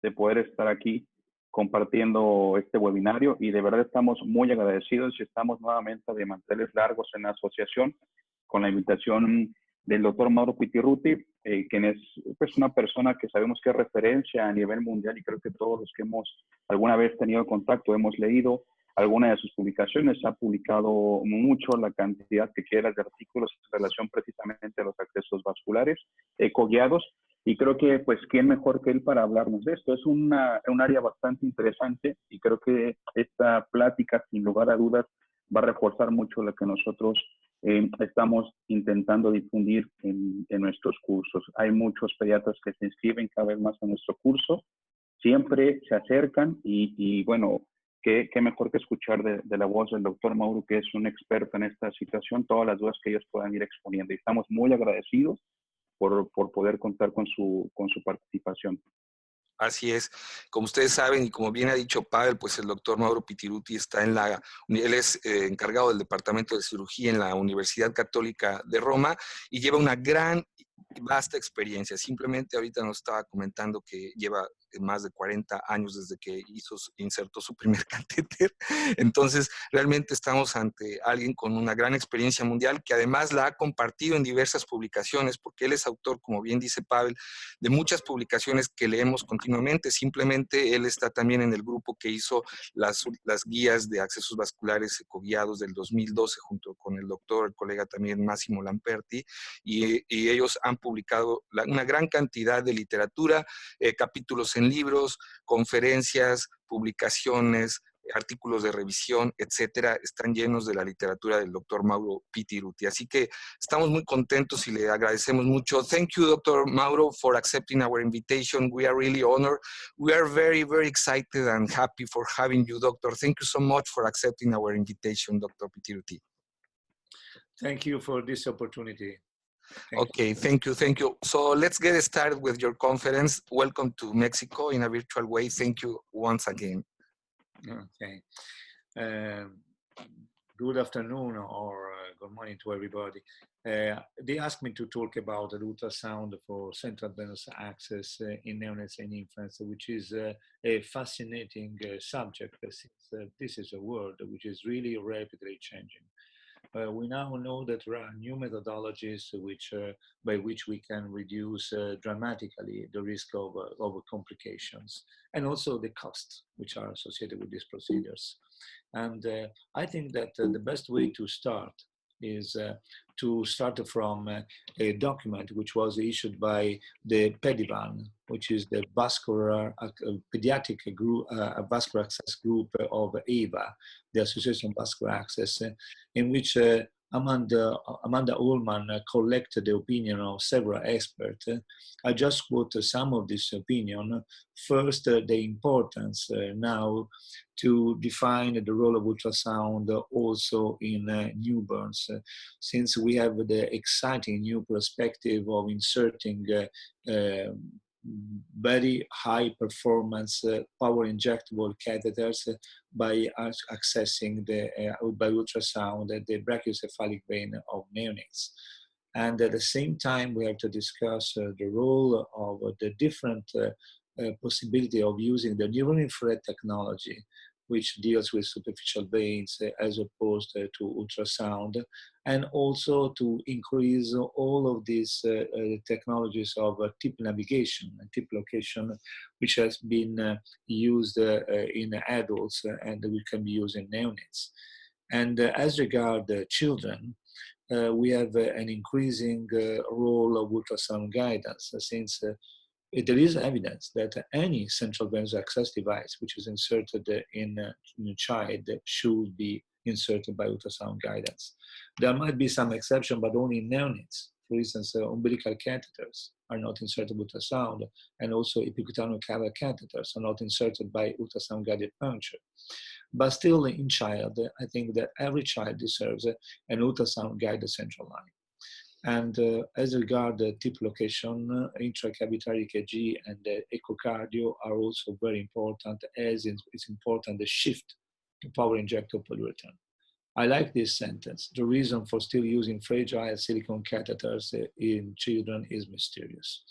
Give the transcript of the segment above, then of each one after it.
de poder estar aquí compartiendo este webinario y de verdad estamos muy agradecidos y estamos nuevamente de manteles largos en la asociación con la invitación del doctor Mauro Pittiruti, quien es pues, una persona que sabemos que es referencia a nivel mundial y creo que todos los que hemos alguna vez tenido contacto hemos leído alguna de sus publicaciones, ha publicado mucho, la cantidad que quieras de artículos en relación precisamente a los accesos vasculares, ecoguiados, y creo que pues quién mejor que él para hablarnos de esto. Es un área bastante interesante y creo que esta plática sin lugar a dudas va a reforzar mucho lo que nosotros estamos intentando difundir en nuestros cursos. Hay muchos pediatras que se inscriben cada vez más a nuestro curso, siempre se acercan y bueno, qué mejor que escuchar de la voz del doctor Mauro, que es un experto en esta situación, todas las dudas que ellos puedan ir exponiendo. Y estamos muy agradecidos por poder contar con su participación. Así es, como ustedes saben y como bien ha dicho Pavel, pues el doctor Mauro Pittiruti está él es encargado del Departamento de Cirugía en la Universidad Católica de Roma y lleva una gran vasta experiencia. Simplemente ahorita nos estaba comentando que lleva más de 40 años desde que insertó su primer catéter. Entonces, realmente estamos ante alguien con una gran experiencia mundial que además la ha compartido en diversas publicaciones, porque él es autor, como bien dice Pavel, de muchas publicaciones que leemos continuamente. Simplemente él está también en el grupo que hizo las guías de accesos vasculares ecoguiados del 2012 junto con el colega también Massimo Lamperti, y ellos han publicado una gran cantidad de literatura, capítulos en libros, conferencias, publicaciones, artículos de revisión, etcétera, están llenos de la literatura del doctor Mauro Pittiruti. Así que estamos muy contentos y le agradecemos mucho. Thank you, Dr. Mauro, for accepting our invitation. We are really honored. We are very, very excited and happy for having you, Doctor. Thank you so much for accepting our invitation, Dr. Pittiruti. Thank you for this opportunity. Thank you. So let's get started with your conference. Welcome to Mexico in a virtual way. Thank you once again. Okay. Good afternoon or good morning to everybody. They asked me to talk about the ultrasound for central venous access in neonates and infants, which is a fascinating subject since this is a world which is really rapidly changing. We now know that there are new methodologies by which we can reduce dramatically the risk of complications and also the costs which are associated with these procedures. And I think that the best way to start is to start from a document which was issued by the PEDIVAN, which is the vascular pediatric group, vascular access group of AVA, the Association of Vascular Access, in which Amanda Ullman collected the opinion of several experts. I just quote some of this opinion. First, the importance now to define the role of ultrasound also in newborns, since we have the exciting new perspective of inserting very high performance power injectable catheters by accessing by ultrasound the brachiocephalic vein of neonates. And at the same time, we have to discuss the role of the different possibility of using the near-infrared technology, which deals with superficial veins as opposed to ultrasound, and also to increase all of these technologies of tip navigation and tip location, which has been used in adults and which can be used in neonates. And as regard children, we have an increasing role of ultrasound guidance, since there is evidence that any central venous access device which is inserted in a child should be inserted by ultrasound guidance. There might be some exception, but only in neonates. For instance, umbilical catheters are not inserted by ultrasound, and also epicutaneal caval catheters are not inserted by ultrasound guided puncture. But still, in child, I think that every child deserves an ultrasound guided central line. And as regard the tip location, intracavitary EKG and echocardio are also very important, as it's important the shift to power injector polyurethane. I like this sentence. The reason for still using fragile silicone catheters in children is mysterious.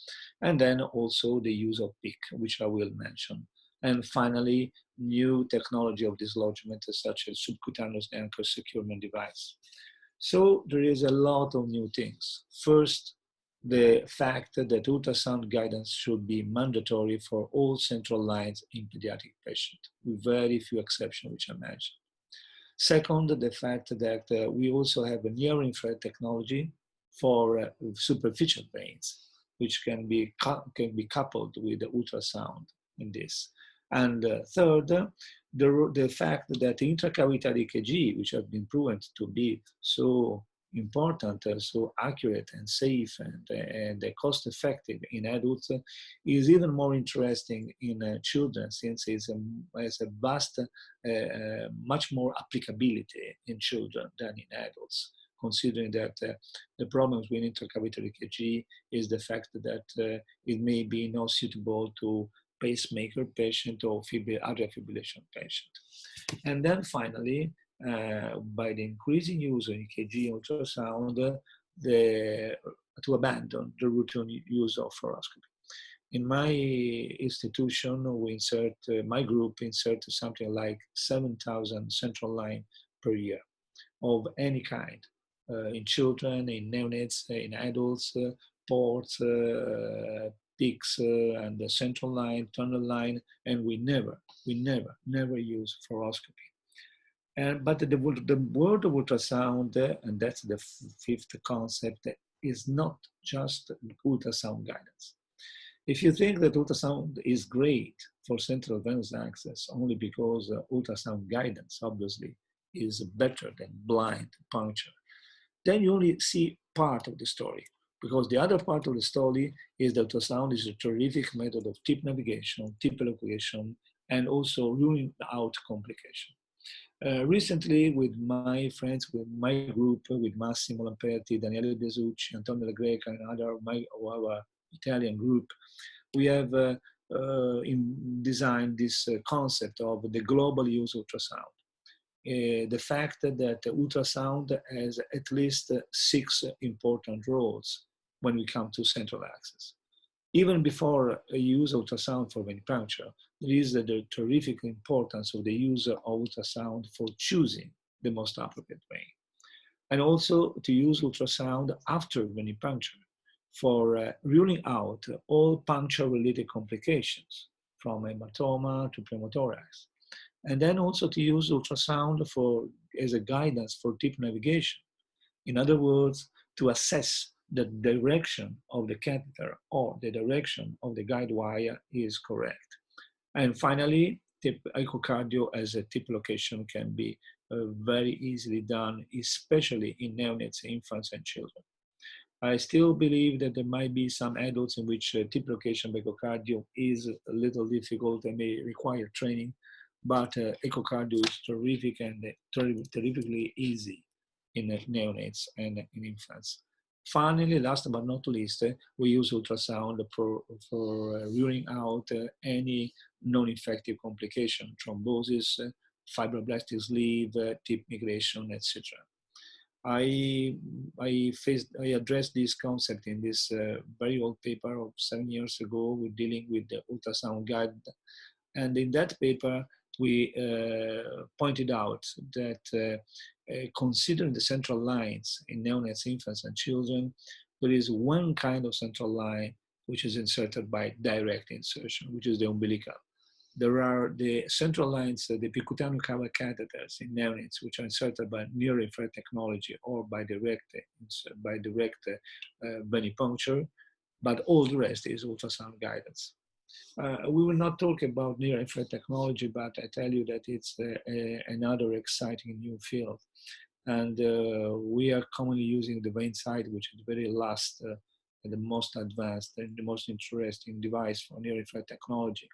And then also the use of PIC, which I will mention. And finally, new technology of dislodgement such as subcutaneous anchor securement device. So there is a lot of new things. First, the fact that ultrasound guidance should be mandatory for all central lines in pediatric patients, with very few exceptions, which I mentioned. Second, the fact that we also have a near-infrared technology for superficial veins, which can be coupled with the ultrasound in this. And third, the fact that intracavital EKG, which have been proven to be so important, so accurate and safe and cost effective in adults, is even more interesting in children, since it has a vast, much more applicability in children than in adults, considering that the problems with intracavital EKG is the fact that it may be not suitable to pacemaker patient or atrial fibrillation patient. And then finally, by the increasing use of EKG ultrasound, to abandon the routine use of fluoroscopy. In my institution, we insert, my group inserts something like 7,000 central line per year of any kind, in children, in neonates, in adults, ports, PICs, and the central line, tunnel line, and we never use fluoroscopy. But the word of ultrasound, and that's the fifth concept, is not just ultrasound guidance. If you think that ultrasound is great for central venous access only because ultrasound guidance obviously is better than blind puncture, then you only see part of the story, because the other part of the story is that ultrasound is a terrific method of tip navigation, tip elocation, and also ruling out complication. Recently, with my friends, with my group, with Massimo Lamperti, Daniele Besucci, Antonio La Greca, and other of our Italian group, we have designed this concept of the global use of ultrasound. The fact that ultrasound has at least 6 important roles when we come to central access. Even before a use of ultrasound for venipuncture, there is the terrific importance of the use of ultrasound for choosing the most appropriate vein. And also to use ultrasound after venipuncture for ruling out all puncture-related complications, from hematoma to pneumothorax. And then also to use ultrasound as a guidance for tip navigation. In other words, to assess the direction of the catheter or the direction of the guide wire is correct. And finally, echocardio as a tip location can be very easily done, especially in neonates, infants, and children. I still believe that there might be some adults in which tip location by echocardio is a little difficult and may require training, but echocardio is terrific and terrifically easy in neonates and in infants. Finally, last but not least, we use ultrasound for ruling out any non-infective complication, thrombosis, fibroblastic sleeve, tip migration, etc. I addressed this concept in this very old paper of 7 years ago. We're dealing with the ultrasound guide, and in that paper we pointed out that considering the central lines in neonates, infants, and children, there is one kind of central line which is inserted by direct insertion, which is the umbilical. There are the central lines, the percutaneous cover catheters in neonates, which are inserted by near-infrared technology or by direct venipuncture, but all the rest is ultrasound guidance. We will not talk about near-infrared technology, but I tell you that it's another exciting new field. And we are commonly using the vein side, which is the very last, the most advanced and the most interesting device for near-infrared technology.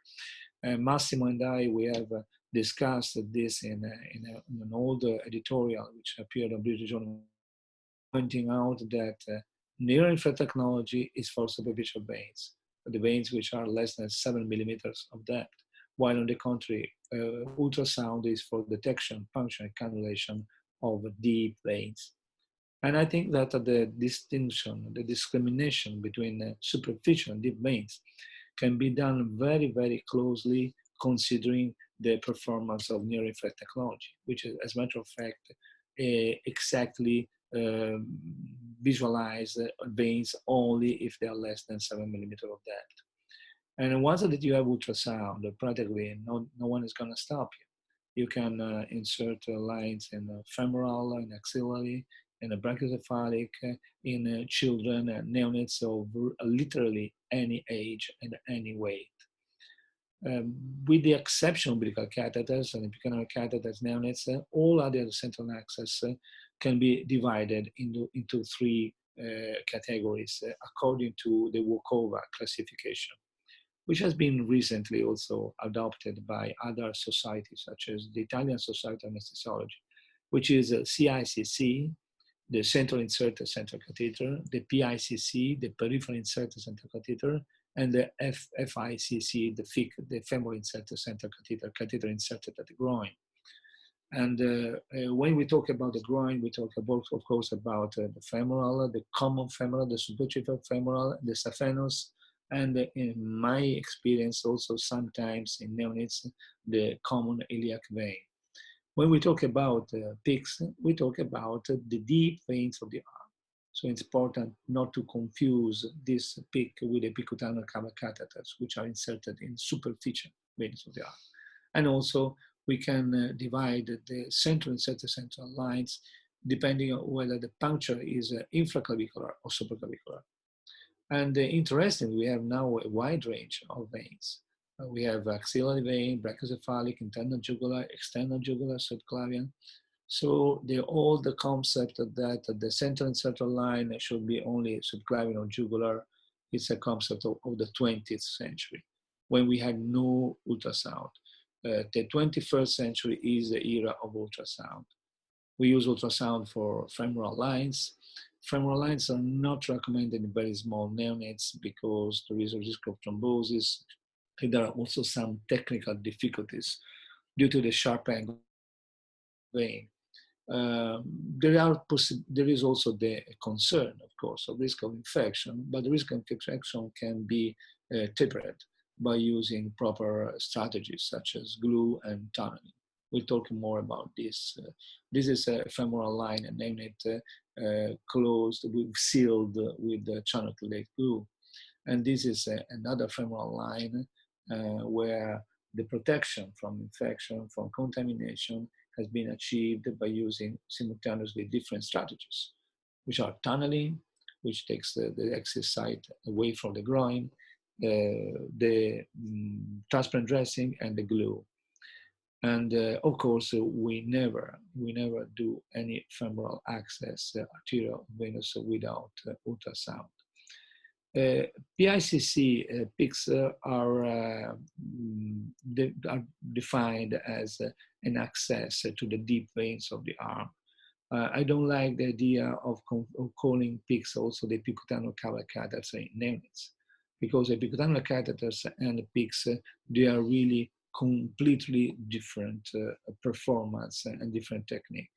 Massimo and I, we have discussed this in an old editorial which appeared on British Journal, pointing out that near-infrared technology is for superficial veins, the veins which are less than 7 millimeters of depth, while on the contrary, ultrasound is for detection, puncture, and cannulation of deep veins. And I think that the distinction, the discrimination between superficial and deep veins can be done very, very closely considering the performance of near-infrared technology, which is, as a matter of fact, exactly visualize veins only if they are less than 7 millimeters of depth. And once that you have ultrasound, practically no one is going to stop you. You can insert lines in femoral, in axillary, in a brachiocephalic, in children, neonates of literally any age and any weight. With the exception of umbilical catheters and epicanal catheters, neonates, all other central access can be divided into three categories according to the Walkover classification, which has been recently also adopted by other societies, such as the Italian Society of Anesthesiology, which is CICC, the central inserted central catheter, the PICC, the peripheral inserted central catheter, and the FICC, the femoral inserted central catheter, catheter inserted at the groin. And when we talk about the groin, we talk about, of course, about the femoral, the common femoral, the superior femoral, the saphenous, and in my experience also sometimes in neonates, the common iliac vein. When we talk about PICS, we talk about the deep veins of the arm. So it's important not to confuse this PIC with the epicutaneal cover catheters, which are inserted in superficial veins of the arm. And also, we can divide the central inserted central lines depending on whether the puncture is infraclavicular or supraclavicular. And interestingly, we have now a wide range of veins. We have axillary vein, brachiocephalic, internal jugular, external jugular, subclavian. So all the concept that the central and central line should be only subclavian or jugular is a concept of the 20th century, when we had no ultrasound. The 21st century is the era of ultrasound. We use ultrasound for femoral lines. Femoral lines are not recommended in very small neonates because there is a risk of thrombosis. And there are also some technical difficulties due to the sharp angle vein. There is also the concern, of course, of risk of infection, but the risk of infection can be tempered by using proper strategies such as glue and tunneling. We'll talk more about this. This is a femoral line, a neonate closed, sealed with the channel-clade glue. And this is another femoral line where the protection from infection, from contamination has been achieved by using simultaneously different strategies, which are tunneling, which takes the access site away from the groin, the transparent dressing, and the glue. And of course, we never do any femoral access arterial venous without ultrasound. PICC PICS are defined as an access to the deep veins of the arm. I don't like the idea of calling PICS also the epicutaneal cover catheters in neonates, because epicutaneal catheters and PICS, they are really completely different performance and different technique.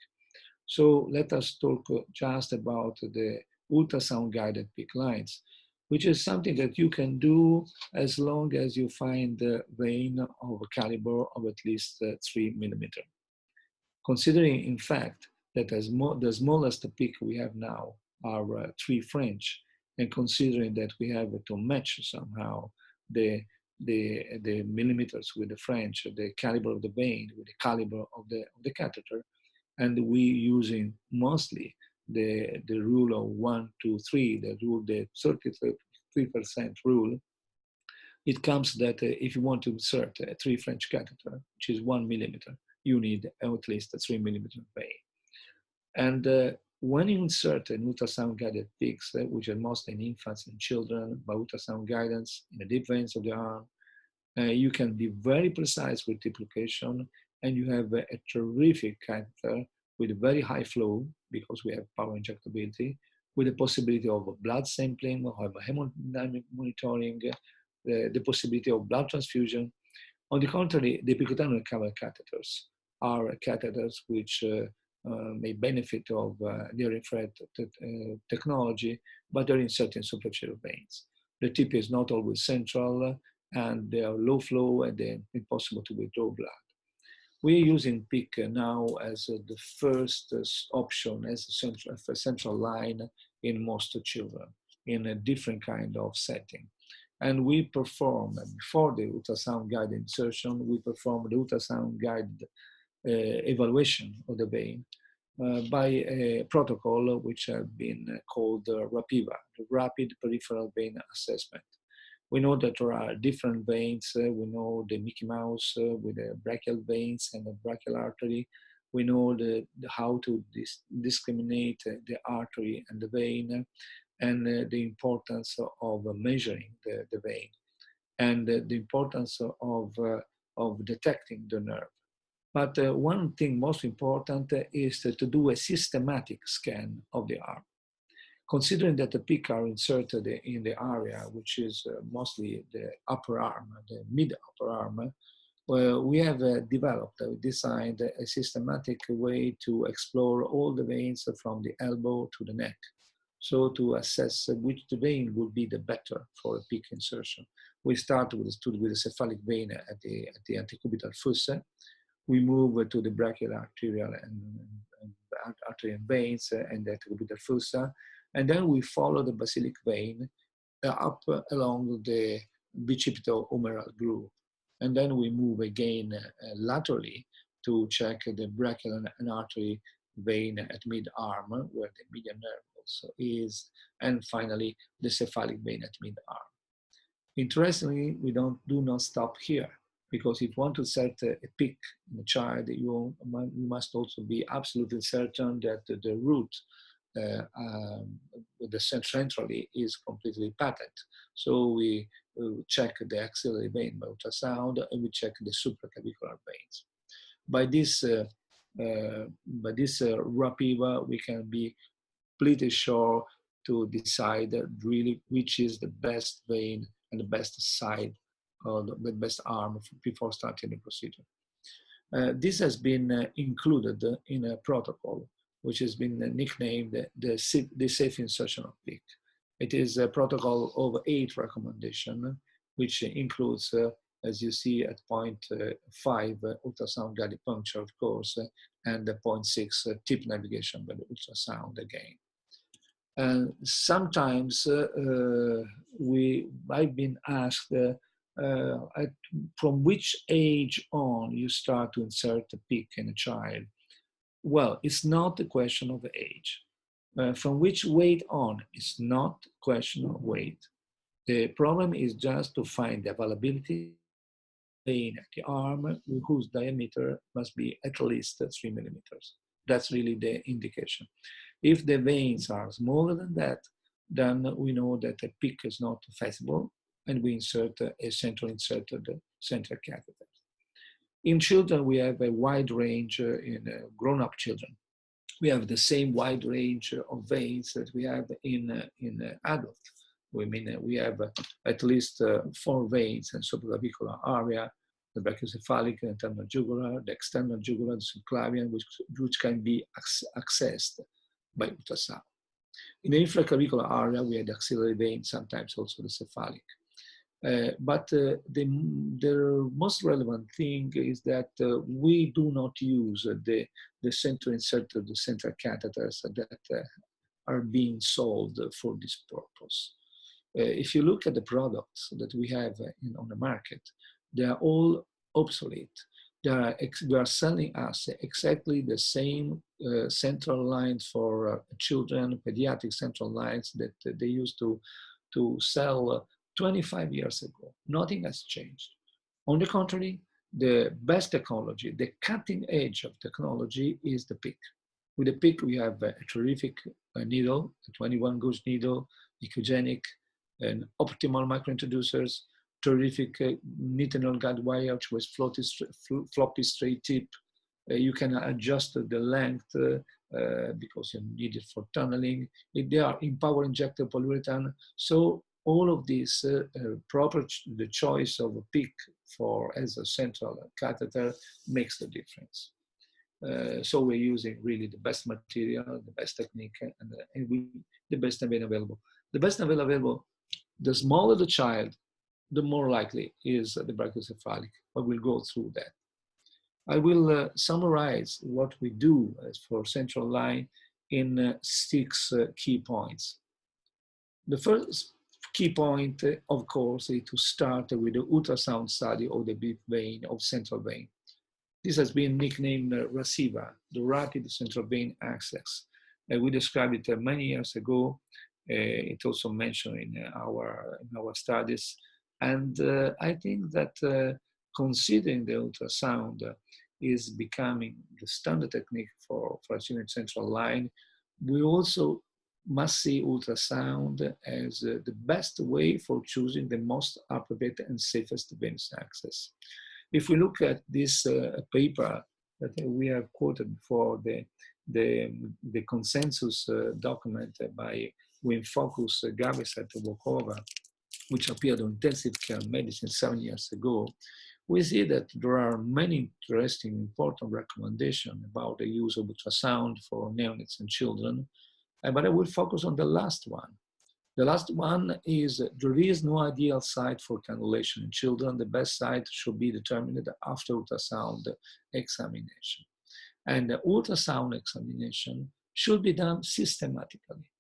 So let us talk just about the ultrasound guided PIC lines, which is something that you can do as long as you find the vein of a caliber of at least 3 millimeters. Considering, in fact, that the smallest PIC we have now are 3 French, and considering that we have to match somehow the millimeters with the French, the caliber of the vein with the caliber of the catheter, and we using mostly the rule of 1, 2, 3, the 33% rule, it comes that if you want to insert a 3 French catheter, which is 1 millimeter, you need at least a 3 millimeter vein. And when you insert an ultrasound guided PICS, which are mostly in infants and children, by ultrasound guidance in the deep veins of the arm, you can be very precise with duplication, and you have a terrific catheter with very high flow, because we have power injectability, with the possibility of blood sampling, of hemodynamic monitoring, the possibility of blood transfusion. On the contrary, the epicutaneal cover catheters are catheters which may benefit of near-infrared technology, but they're inserted in superficial veins. The tip is not always central, and they are low flow, and they're impossible to withdraw blood. We're using PIC now as the first option as a central line in most children in a different kind of setting. And we perform, before the ultrasound guided insertion, we perform the ultrasound guided evaluation of the vein by a protocol which has been called RAPIVA, the Rapid Peripheral Vein Assessment. We know that there are different veins. We know the Mickey Mouse with the brachial veins and the brachial artery. We know how to discriminate the artery and the vein, and the importance of measuring the vein, and the importance of detecting the nerve. But one thing most important is to do a systematic scan of the arm. Considering that the PIC are inserted in the area, which is mostly the upper arm, the mid-upper arm, we have designed a systematic way to explore all the veins from the elbow to the neck. So to assess which vein would be the better for a PIC insertion. We start with the cephalic vein at the antecubital fossa. We move to the brachial arterial and arterial veins and the antecubital fossa. And then we follow the basilic vein up along the bicipito-humeral groove. And then we move again laterally to check the brachial and artery vein at mid-arm, where the median nerve also is, and finally the cephalic vein at mid-arm. Interestingly, we do not stop here, because if you want to set a PIC in a child, you must also be absolutely certain that the root centrally is completely patent. So we check the axillary vein by ultrasound, and we check the supraclavicular veins. By this RAPIVA, we can be completely sure to decide really which is the best vein and the best side, or the best arm before starting the procedure. This has been included in a protocol which has been nicknamed the safe insertion of PIC. It is a protocol of 8 recommendations, which includes, as you see at point 5, ultrasound guided puncture, of course, and the point 6, tip navigation by the ultrasound again. And sometimes I've been asked from which age on you start to insert a PIC in a child. Well, it's not a question of age. From which weight on, it's not a question of weight. The problem is just to find the availability vein at the arm whose diameter must be at least 3 millimeters. That's really the indication. If the veins are smaller than that, then we know that a PIC is not feasible, and we insert a central catheter. In children, we have a wide range in grown-up children. We have the same wide range of veins that we have in adult women. We have at least 4 veins in supraclavicular area, the brachiocephalic, the internal jugular, the external jugular, the subclavian, which can be accessed by ultrasound. In the infraclavicular area, we have the axillary vein, sometimes also the cephalic. But the most relevant thing is that we do not use the central inserted, the central catheters that are being sold for this purpose. If you look at the products that we have on the market, they are all obsolete. They are selling us exactly the same central lines for children, pediatric central lines that they used to sell 25 years ago. Nothing has changed. On the contrary, the best technology, the cutting edge of technology is the PIC. With the PIC, we have a terrific needle, a 21 gauge needle, echogenic, and optimal microintroducers, terrific nitinol guide wire with floppy straight tip. You can adjust the length because you need it for tunneling. They are in power injector polyurethane. So all of this, the choice of a PIC as a central catheter makes the difference. So we're using really the best material, the best technique, and the best vein available. The best vein available, the smaller the child, the more likely is the brachiocephalic. But we'll go through that. I will summarize what we do as for central line in 6 key points. The first key point, of course, is to start with the ultrasound study of the deep vein, of central vein. This has been nicknamed RACIVA, the rapid central vein access. We described it many years ago. It's also mentioned in our studies. And I think that considering the ultrasound is becoming the standard technique for achieving central line, we also must see ultrasound as the best way for choosing the most appropriate and safest venous access. If we look at this paper that we have quoted before, the consensus document by Winfocus, Gaviset, Vokova, which appeared on Intensive Care Medicine 7 years ago, we see that there are many interesting, important recommendations about the use of ultrasound for neonates and children, but I will focus on the last one. The last one is there is no ideal site for cannulation in children. The best site should be determined after ultrasound examination. And the ultrasound examination should be done systematically.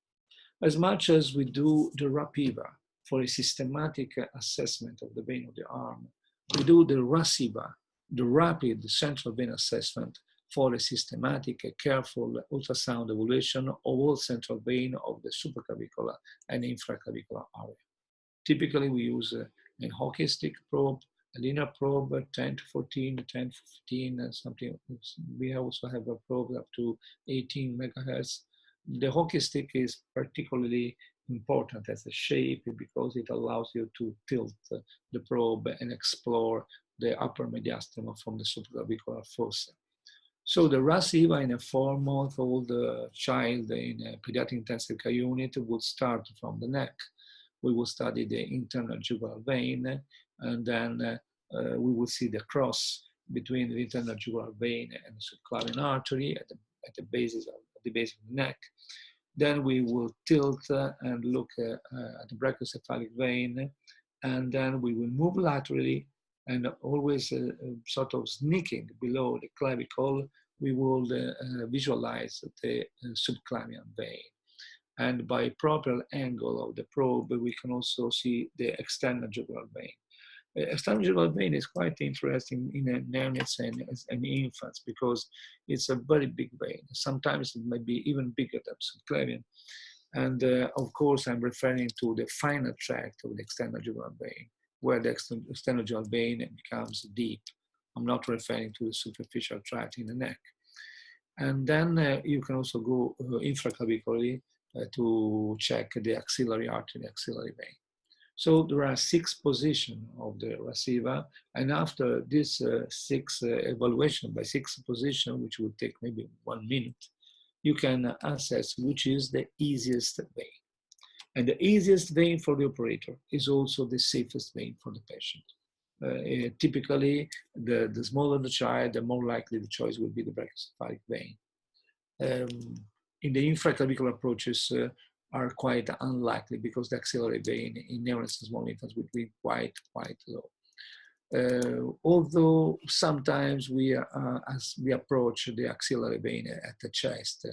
As much as we do the RAPIVA for a systematic assessment of the vein of the arm, we do the RACIVA, the rapid central vein assessment, for a systematic, careful ultrasound evaluation of all central vein of the supraclavicular and infraclavicular area. Typically, we use a hockey stick probe, a linear probe, 10 to 14, 10 to 15, and something. We also have a probe up to 18 megahertz. The hockey stick is particularly important as a shape because it allows you to tilt the probe and explore the upper mediastinum from the supraclavicular fossa. So the RACIVA in a 4-month-old child in a pediatric intensive care unit would start from the neck. We will study the internal jugular vein, and then we will see the cross between the internal jugular vein and the subclavian artery at the base of the neck. Then we will tilt and look at the brachiocephalic vein, and then we will move laterally, and always sort of sneaking below the clavicle, we will visualize the subclavian vein. And by proper angle of the probe, we can also see the external jugular vein. External jugular vein is quite interesting in neonates and infants because it's a very big vein. Sometimes it might be even bigger than subclavian. And of course, I'm referring to the final tract of the external jugular vein, where the external jugular vein becomes deep. I'm not referring to the superficial tract in the neck. And then you can also go infraclavicularly to check the axillary artery, the axillary vein. So there are 6 positions of the RACIVA, and after this 6 evaluation by 6 positions, which will take maybe 1 minute, you can assess which is the easiest vein. And the easiest vein for the operator is also the safest vein for the patient. Typically, the smaller the child, the more likely the choice will be the brachiocephalic vein. In the infraclavicular approaches are quite unlikely because the axillary vein in neonates and small infants would be quite low. Although sometimes as we approach the axillary vein at the chest,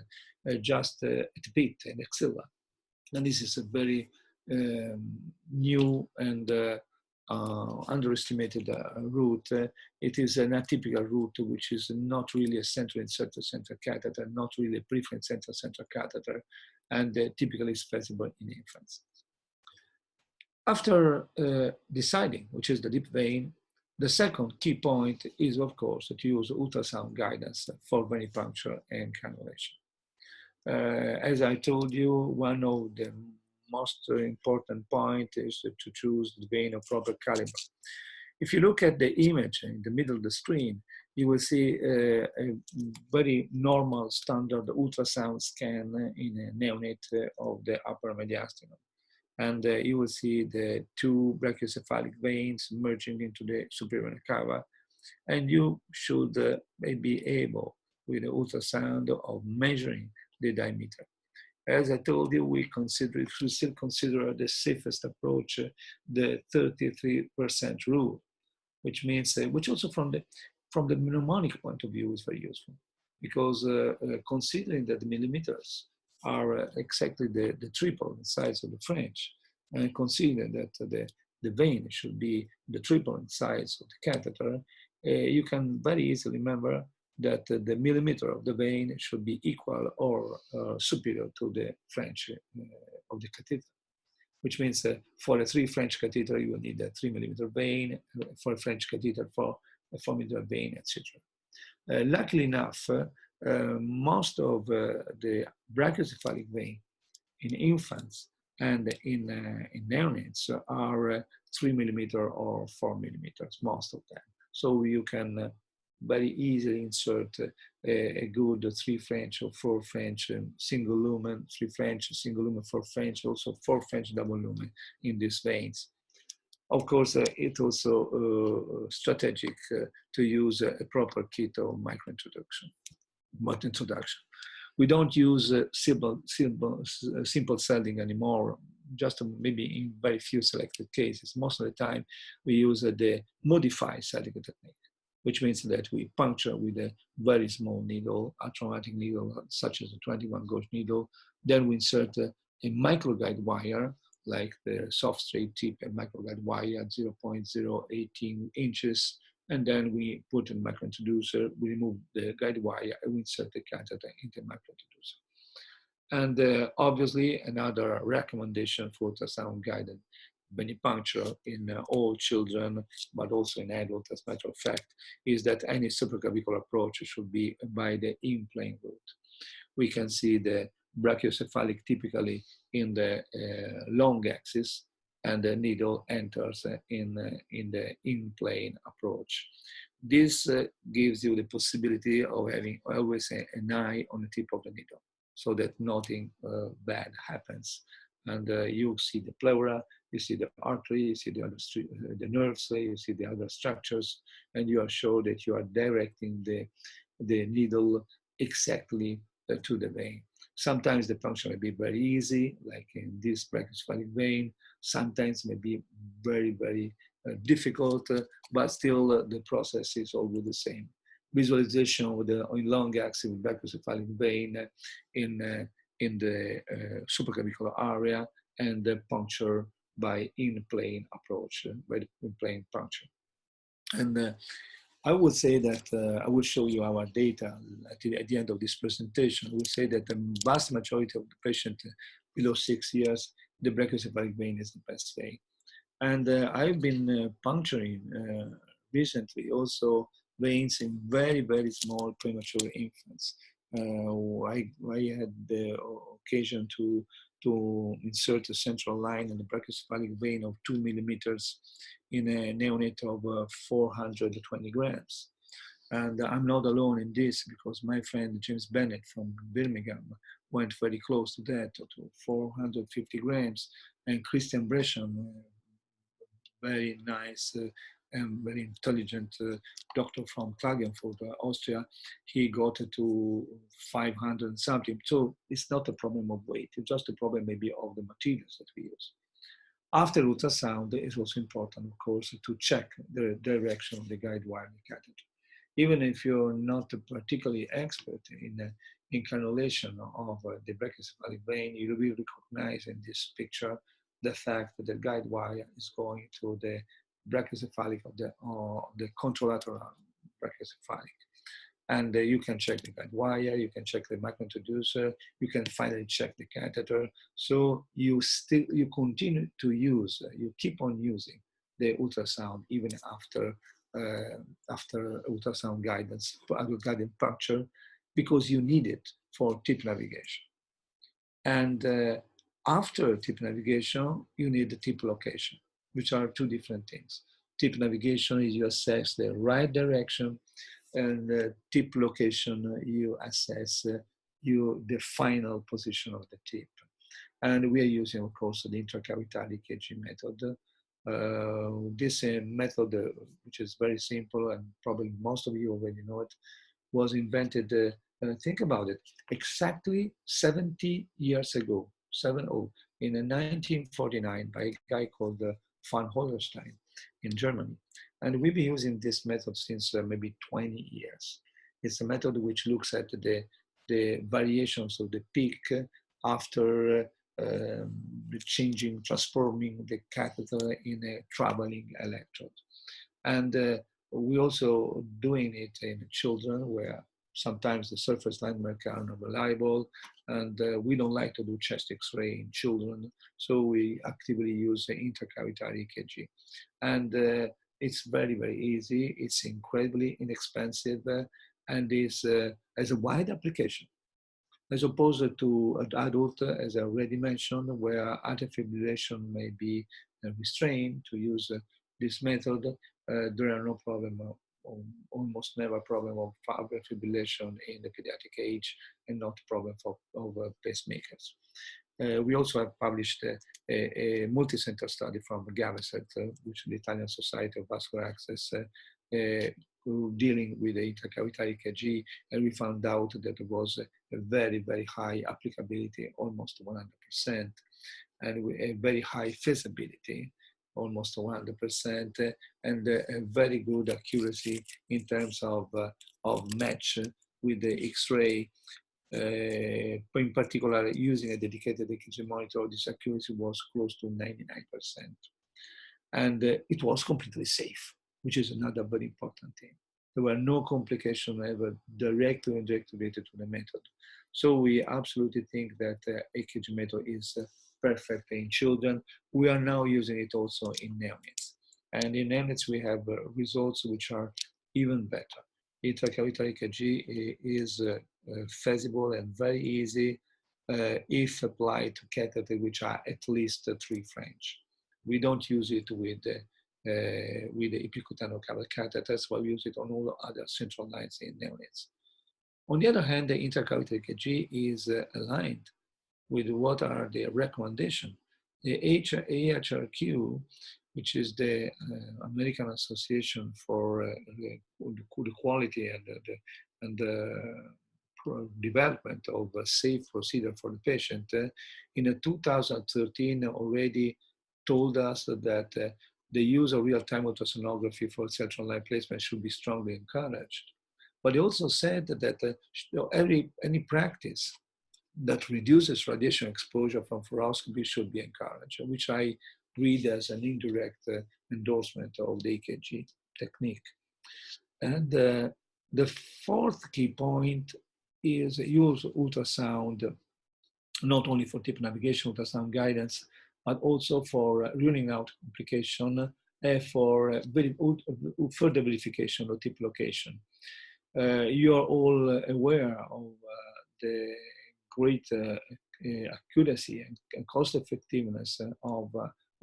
just at the pit and axilla. And this is a very new and underestimated route. It is an atypical route, which is not really a central inserted central catheter, not really a peripheral central catheter, and typically is feasible in infants. After deciding which is the deep vein, the second key point is, of course, to use ultrasound guidance for venipuncture and cannulation. As I told you, one of the most important point is to choose the vein of proper caliber. If you look at the image in the middle of the screen, you will see a very normal standard ultrasound scan in a neonate of the upper mediastinum. And you will see the 2 brachiocephalic veins merging into the superior vena cava. And you should be able with the ultrasound of measuring the diameter. As I told you, we still consider the safest approach the 33% rule, which means, which also from the mnemonic point of view is very useful, because considering that the millimeters are exactly the triple in size of the French, and considering that the vein should be the triple in size of the catheter, you can very easily remember that the millimeter of the vein should be equal or superior to the French of the catheter, which means for a 3 French catheter, you will need a 3 millimeter vein, for a French catheter, for a 4 millimeter vein, etc. Luckily enough, most of the brachiocephalic vein in infants and in neonates are 3 millimeter or 4 millimeters, most of them. So you can very easily insert a good 3 French or 4 French single lumen, 3 French, single lumen, 4 French, also 4 French double lumen in these veins. Of course, it's also strategic to use a proper kit of microintroduction. We don't use simple selling anymore, just maybe in very few selected cases. Most of the time, we use the modified selling technique, which means that we puncture with a very small needle, a traumatic needle, such as a 21 gauge needle. Then we insert a microguide wire, like the soft straight tip and microguide wire at 0.018 inches. And then we put in microintroducer, we remove the guide wire, and we insert the catheter into the microintroducer. And obviously, another recommendation for ultrasound guided venipuncture in all children, but also in adults, as a matter of fact, is that any supraclavicular approach should be by the in-plane route. We can see the brachiocephalic typically in the long axis, and the needle enters in the in-plane approach. This gives you the possibility of having always an eye on the tip of the needle, so that nothing bad happens. And you see the pleura, you see the artery, you see the other the nerves, you see the other structures, and you are sure that you are directing the needle exactly to the vein. Sometimes the function may be very easy, like in this brachiocephalic vein. Sometimes it may be very, very difficult, but still the process is always the same. Visualization with the long axis with brachiocephalic vein in the supraclavicular area, and the puncture by in-plane approach, by the in-plane puncture. And I would say that I will show you our data at the end of this presentation. I will say that the vast majority of the patients below 6 years, the brachiocephalic vein is the best vein. And I've been puncturing recently also veins in very, very small premature infants. I had the occasion to insert a central line in the brachiocephalic vein of 2 millimeters in a neonate of 420 grams. And I'm not alone in this, because my friend James Bennett from Birmingham went very close to that, to 450 grams. And Christian Breschan, very nice and very intelligent doctor from Klagenfurt, Austria, he got it to 500 and something. So it's not a problem of weight, it's just a problem maybe of the materials that we use. After ultrasound, it's also important, of course, to check the direction of the guide wire catheter. Even if you're not particularly expert in cannulation of the brachiocephalic vein, you will recognize in this picture the fact that the guide wire is going to the brachiocephalic of the contralateral brachiocephalic. And you can check the guide wire, you can check the microintroducer, you can finally check the catheter. So you continue to use, you keep on using the ultrasound even after ultrasound guidance, guided puncture, because you need it for tip navigation. And after tip navigation, you need the tip location, which are two different things. Tip navigation is you assess the right direction, and tip location, you assess the final position of the tip. And we are using, of course, the intracavitary EKG method. This method, which is very simple, and probably most of you already know it, was invented, think about it, exactly 70 years ago, 70, in 1949 by a guy called van Hollerstein in Germany. And we've been using this method since maybe 20 years. It's a method which looks at the variations of the peak after changing, transforming the catheter in a traveling electrode. And we also doing it in children where sometimes the surface landmarks are not reliable, and we don't like to do chest X-ray in children, so we actively use intracavitary EKG. And it's very, very easy, it's incredibly inexpensive, and has a wide application, as opposed to an adult, as I already mentioned, where atrial fibrillation may be restrained to use this method. There are no problem, almost never problem of atrial fibrillation in the pediatric age, and not problem of pacemakers. We also have published a multi-center study from Gaveset, which is the Italian Society of Vascular Access, dealing with the intracavitary EKG, and we found out that there was a very, very high applicability, almost 100%, and a very high feasibility, almost 100%, and a very good accuracy in terms of match with the X-ray. In particular, using a dedicated EKG monitor, this accuracy was close to 99%. And it was completely safe, which is another very important thing. There were no complications ever directly related to the method. So we absolutely think that EKG method is perfect in children. We are now using it also in neonates. And in neonates, we have results which are even better. Intracavitary EKG is feasible and very easy if applied to catheters which are at least 3 French. We don't use it with the epicutano covered catheters, but we use it on all other central lines in neonates. On the other hand, the intracavitary EKG is aligned with what are the recommendations. The AHRQ, which is the American Association for the Quality and development of a safe procedure for the patient, in 2013 already told us that the use of real-time ultrasonography for central line placement should be strongly encouraged. But they also said that any practice that reduces radiation exposure from fluoroscopy should be encouraged, which I read as an indirect endorsement of the EKG technique. And the fourth key point is use ultrasound, not only for tip navigation, ultrasound guidance, but also for ruling out complication and for further verification of tip location. You are all aware of the great accuracy and cost effectiveness of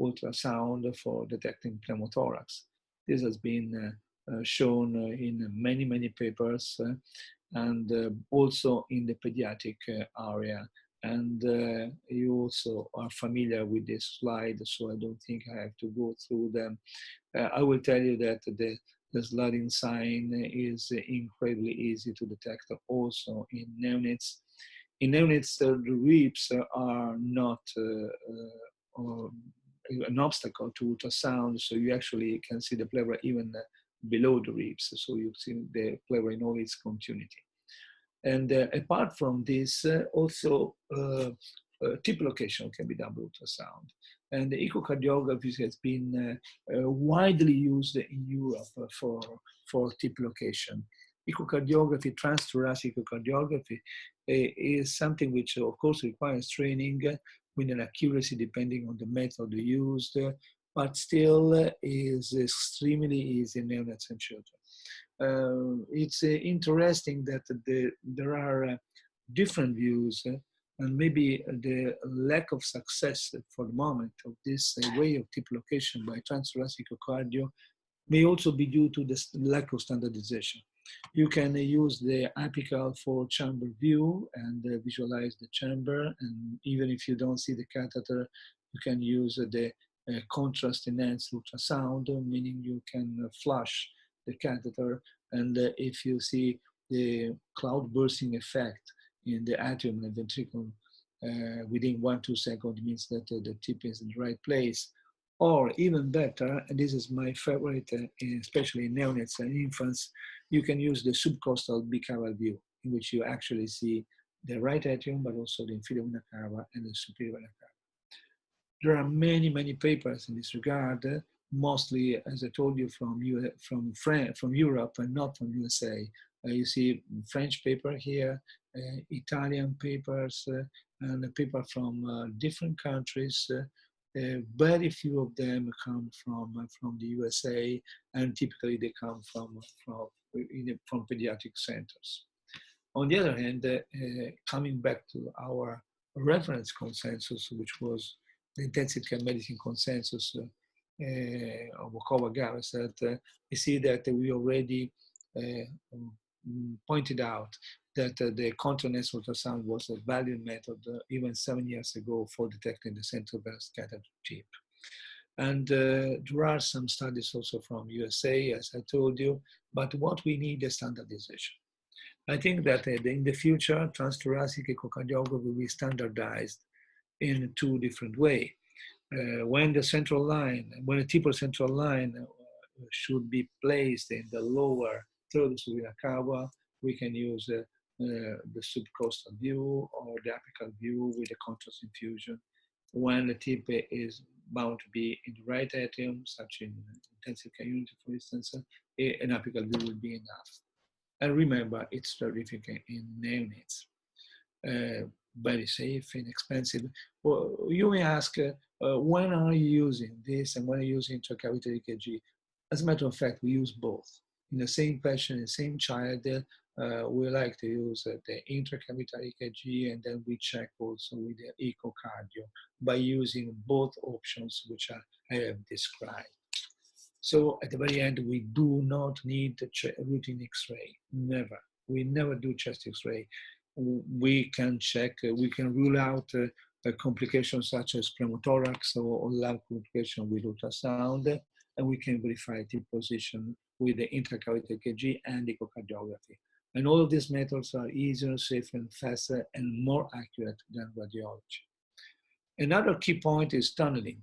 ultrasound for detecting pneumothorax. This has been shown in many, many papers and also in the pediatric area. And you also are familiar with this slide, so I don't think I have to go through them. I will tell you that the sliding sign is incredibly easy to detect also in neonates. In neonates, the ribs are not an obstacle to ultrasound, so you actually can see the pleura even below the ribs, so you see the pleura in all its continuity. And apart from this, also tip location can be done with ultrasound. And the echocardiography has been widely used in Europe for tip location. Echocardiography, transthoracic echocardiography, is something which of course requires training with an accuracy depending on the method used, but still is extremely easy in neonates and children. It's interesting that there are different views, and maybe the lack of success for the moment of this way of tip location by transthoracic echocardio may also be due to the lack of standardization. You can use the apical 4-chamber view and visualize the chamber, and even if you don't see the catheter, you can use the contrast enhanced ultrasound, meaning you can flush the catheter, and if you see the cloud bursting effect in the atrium and ventricle within 1-2 seconds means that the tip is in the right place. Or even better, and this is my favorite, especially in neonates and infants, you can use the subcostal bicameral view, in which you actually see the right atrium, but also the inferior vena cava and the superior vena cava. There are many, many papers in this regard, mostly, as I told you, from Europe and not from USA. You see French paper here, Italian papers, and a paper from different countries. Very few of them come from the USA, and typically they come from pediatric centers. On the other hand, coming back to our reference consensus, which was the intensive care medicine consensus of Ecoguiados, that we see that we already pointed out that the contrast ultrasound was a valued method even 7 years ago for detecting the central venous catheter tip. And there are some studies also from USA, as I told you, but what we need is standardization. I think that in the future, transthoracic echocardiography will be standardized in 2 different ways. When the central line, when a typical central line should be placed in the lower third of the vena cava, we can use the subcostal view or the apical view with the contrast infusion. When the tip is bound to be in the right atrium, such in intensive care unit, for instance, an apical view will be enough. And remember, it's terrific in neonates. Very safe, inexpensive. Well, you may ask, when are you using this and when are you using intracavitary EKG? As a matter of fact, we use both. In the same patient, in the same child, we like to use the intracavitary EKG, and then we check also with the echocardio by using both options which I have described. So at the very end, we do not need a routine X-ray, never. We never do chest X-ray. We can check, we can rule out complications such as pneumothorax or lung complication with ultrasound, and we can verify tip position with the intracavitary EKG and echocardiography. And all of these methods are easier, safer, and faster, and more accurate than radiology. Another key point is tunneling.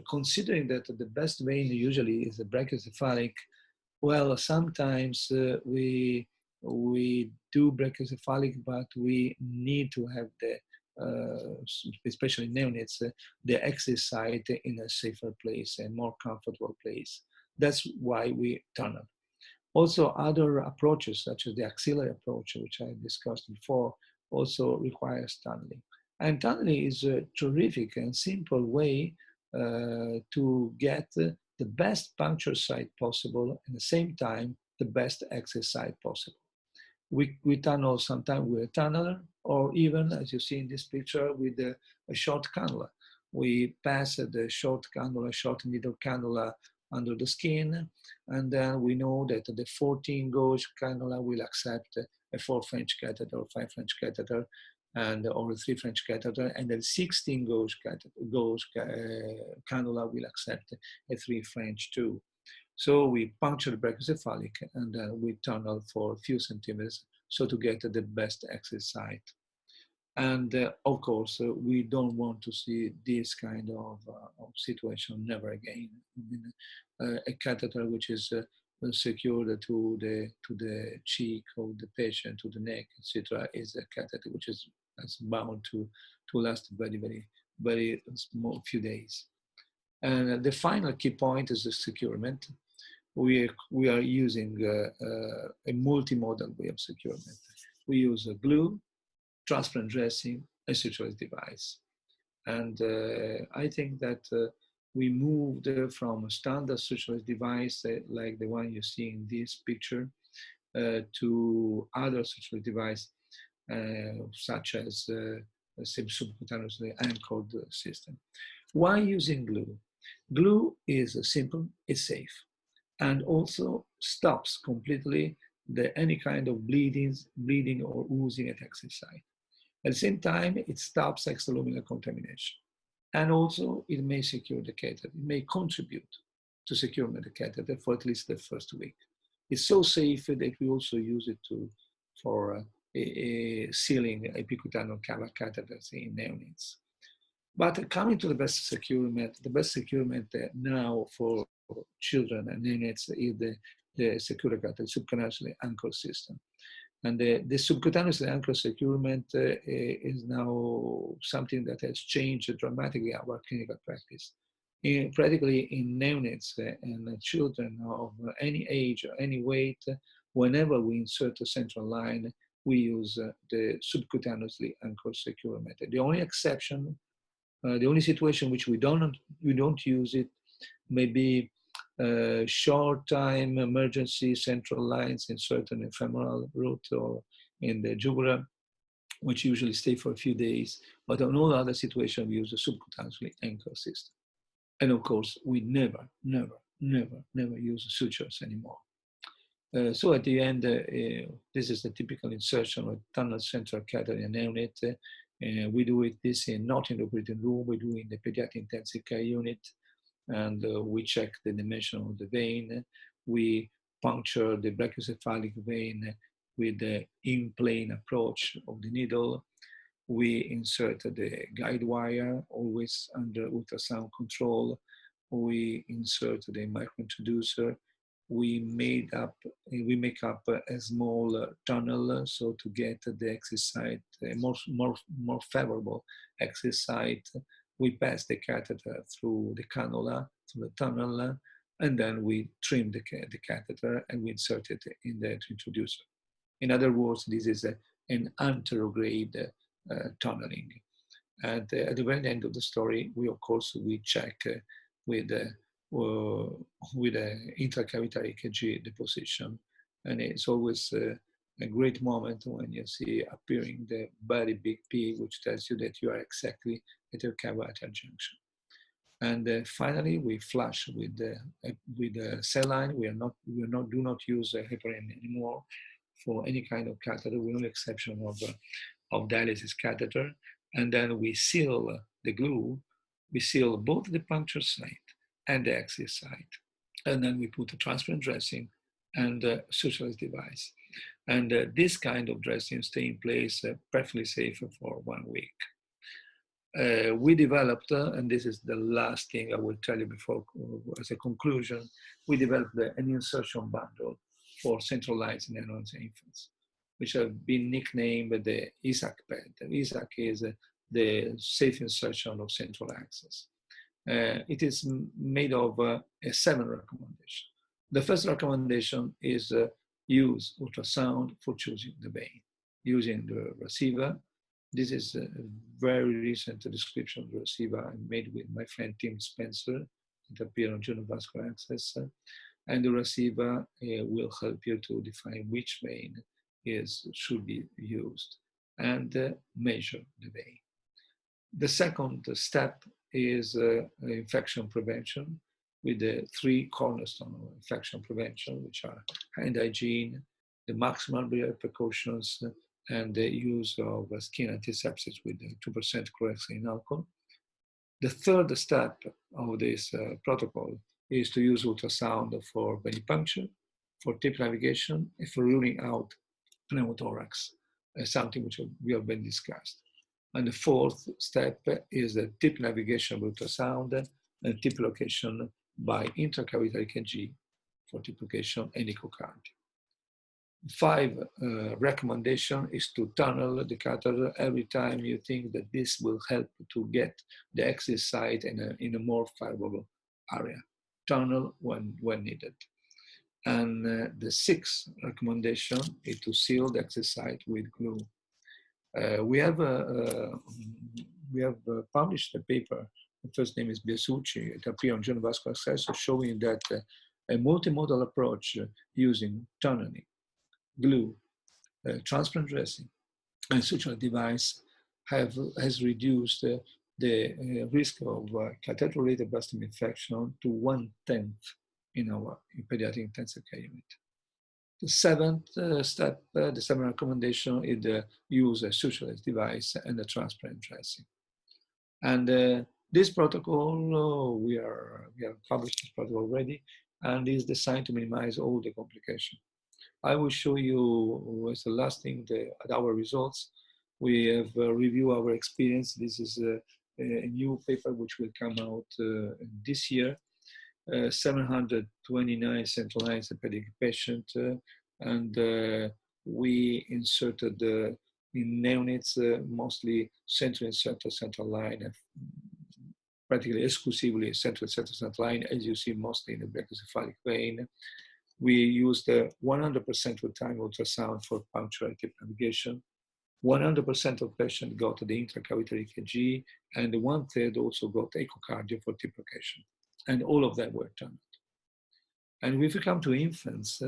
Considering that the best vein usually is the brachiocephalic, well, sometimes we do brachiocephalic, but we need to have the, especially neonates, the exit site in a safer place, a more comfortable place. That's why we tunnel. Also, other approaches, such as the axillary approach, which I discussed before, also requires tunneling. And tunneling is a terrific and simple way to get the best puncture site possible, and at the same time, the best exit site possible. We tunnel sometimes with a tunneler, or even, as you see in this picture, with a short cannula. We pass the short cannula, short needle cannula under the skin, and then we know that the 14 gauge cannula will accept a 4 French catheter or 5 French catheter, and or a 3 French catheter, and then 16 gauge cannula will accept a 3 French too. So we puncture the brachiocephalic, and then we tunnel for a few centimeters so to get the best exit site. And of course, we don't want to see this kind of situation never again. I mean, a catheter which is secured to the cheek of the patient, to the neck, etc., is a catheter which is bound to last very small few days. And the final key point is the securement. We are using a multimodal way of securement. We use a glue, transparent dressing, a sutureless device. And I think that we moved from a standard sutureless device like the one you see in this picture to other sutureless devices such as subcutaneously anchored system. Why using glue? Glue is simple, it's safe, and also stops completely any kind of bleeding or oozing at exit site. At the same time, it stops extraluminal contamination. And also, it may secure the catheter. It may contribute to securement of the catheter for at least the first week. It's so safe that we also use it for sealing epicutaneous catheters in neonates. But coming to the best securement now for children and neonates is the Securicat, the subcutaneously anchored system. And the subcutaneously anchored securement is now something that has changed dramatically our clinical practice. Practically in neonates and children of any age or any weight, whenever we insert a central line, we use the subcutaneously anchored securement. The only exception, the only situation which we don't use it may be short time emergency central lines in certain femoral route or in the jugular, which usually stay for a few days. But on all other situations, we use a subcutaneously anchored system. And of course, we never use sutures anymore. So at the end, this is the typical insertion of tunnel central catheter in neonate. We do this not in the operating room, we do in the pediatric intensive care unit, and we check the dimension of the vein. We puncture the brachiocephalic vein with the in-plane approach of the needle. We insert the guide wire, always under ultrasound control. We insert the microintroducer. We make up a small tunnel, so to get the exit site, a more favorable exit site. We pass the catheter through the cannula, through the tunnel, and then we trim the catheter and we insert it in the introducer. In other words, this is an anterograde tunneling. And at the very end of the story, we check with intracavitary EKG the position, and it's always a great moment when you see appearing the very big P, which tells you that you are exactly at your cavitary junction. And finally, we flush with the saline. We do not use heparin anymore for any kind of catheter, with only exception of dialysis catheter. And then we seal the glue. We seal both the puncture site and the axis site. And then we put a transparent dressing and a sutureless device. And this kind of dressing stay in place perfectly safe for 1 week. We developed, and this is the last thing I will tell you before as a conclusion, we developed an insertion bundle for central lines in neonates and infants, which have been nicknamed the ISAC pad. ISAC is the safe insertion of central access. It is made of 7 recommendations. The first recommendation is use ultrasound for choosing the vein, using the receiver. This is a very recent description of the receiver I made with my friend Tim Spencer. It appeared on Journal of Vascular Access. And the receiver will help you to define which vein should be used and measure the vein. The second step is infection prevention with the 3 cornerstones of infection prevention, which are hand hygiene, the maximal barrier precautions, and the use of skin antiseptics with 2% chlorhexidine alcohol. The third step of this protocol is to use ultrasound for venipuncture, for tip navigation, and for ruling out pneumothorax, something which we have been discussed. And the fourth step is the tip navigation with ultrasound and tip location by intracavitary EKG for tip location and ecocardiogram. 5 recommendation is to tunnel the catheter every time you think that this will help to get the exit site in a more favorable area. Tunnel when needed. And the 6th recommendation is to seal the exit site with glue. We have published a paper. The first name is Biasucci. It appeared on Journal of Vascular Access, showing that a multimodal approach using tunneling, glue, transparent dressing, and sutural device has reduced the risk of catheter-related bloodstream infection to 1/10 in our pediatric intensive care unit. The 7th step, the 7th recommendation is the use a sutureless device and a transparent dressing. And this protocol, we have published this protocol already. and is designed to minimize all the complications. I will show you as the last thing our results. We have reviewed our experience. This is a new paper which will come out this year. 729 centralized pediatric patients, and we inserted in neonates mostly central line, practically exclusively central line, as you see mostly in the brachiocephalic vein. We used 100% of time ultrasound for punctual tip navigation. 100% of patients got the intracavitary EKG, and 1/3 also got echocardio for tip location. And all of them were done. And if we come to infants,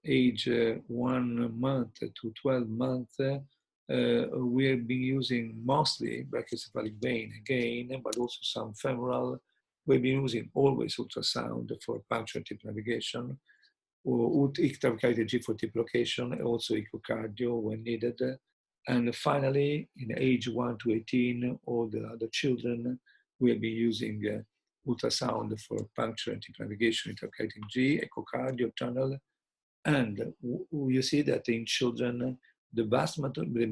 age 1 month to 12 months, we have been using mostly brachiocephalic vein again, but also some femoral. We've been using always ultrasound for punctual tip navigation, or intracavitary for tip location, also echocardio when needed. And finally, in age 1 to 18, all the other children, we have been using ultrasound for puncture and tip navigation, intracavitary G, echocardio tunnel. And you see that in children, the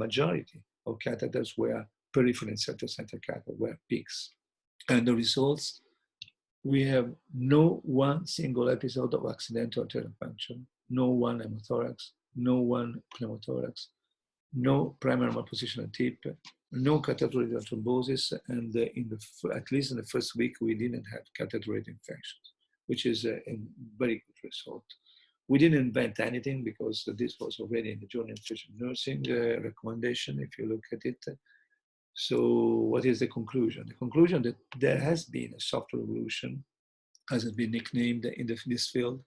majority of catheters were peripheral inserted center catheter, were PICCs. And the results, we have no one single episode of accidental arterial puncture, no one hemothorax, no one pneumothorax, no primary malposition tip, no catheter-related thrombosis, and at least in the first week, we didn't have catheter-related infections, which is a very good result. We didn't invent anything because this was already in the Journal of Nutrition Nursing recommendation, if you look at it. So what is the conclusion? The conclusion that there has been a soft revolution, as has been nicknamed in this field,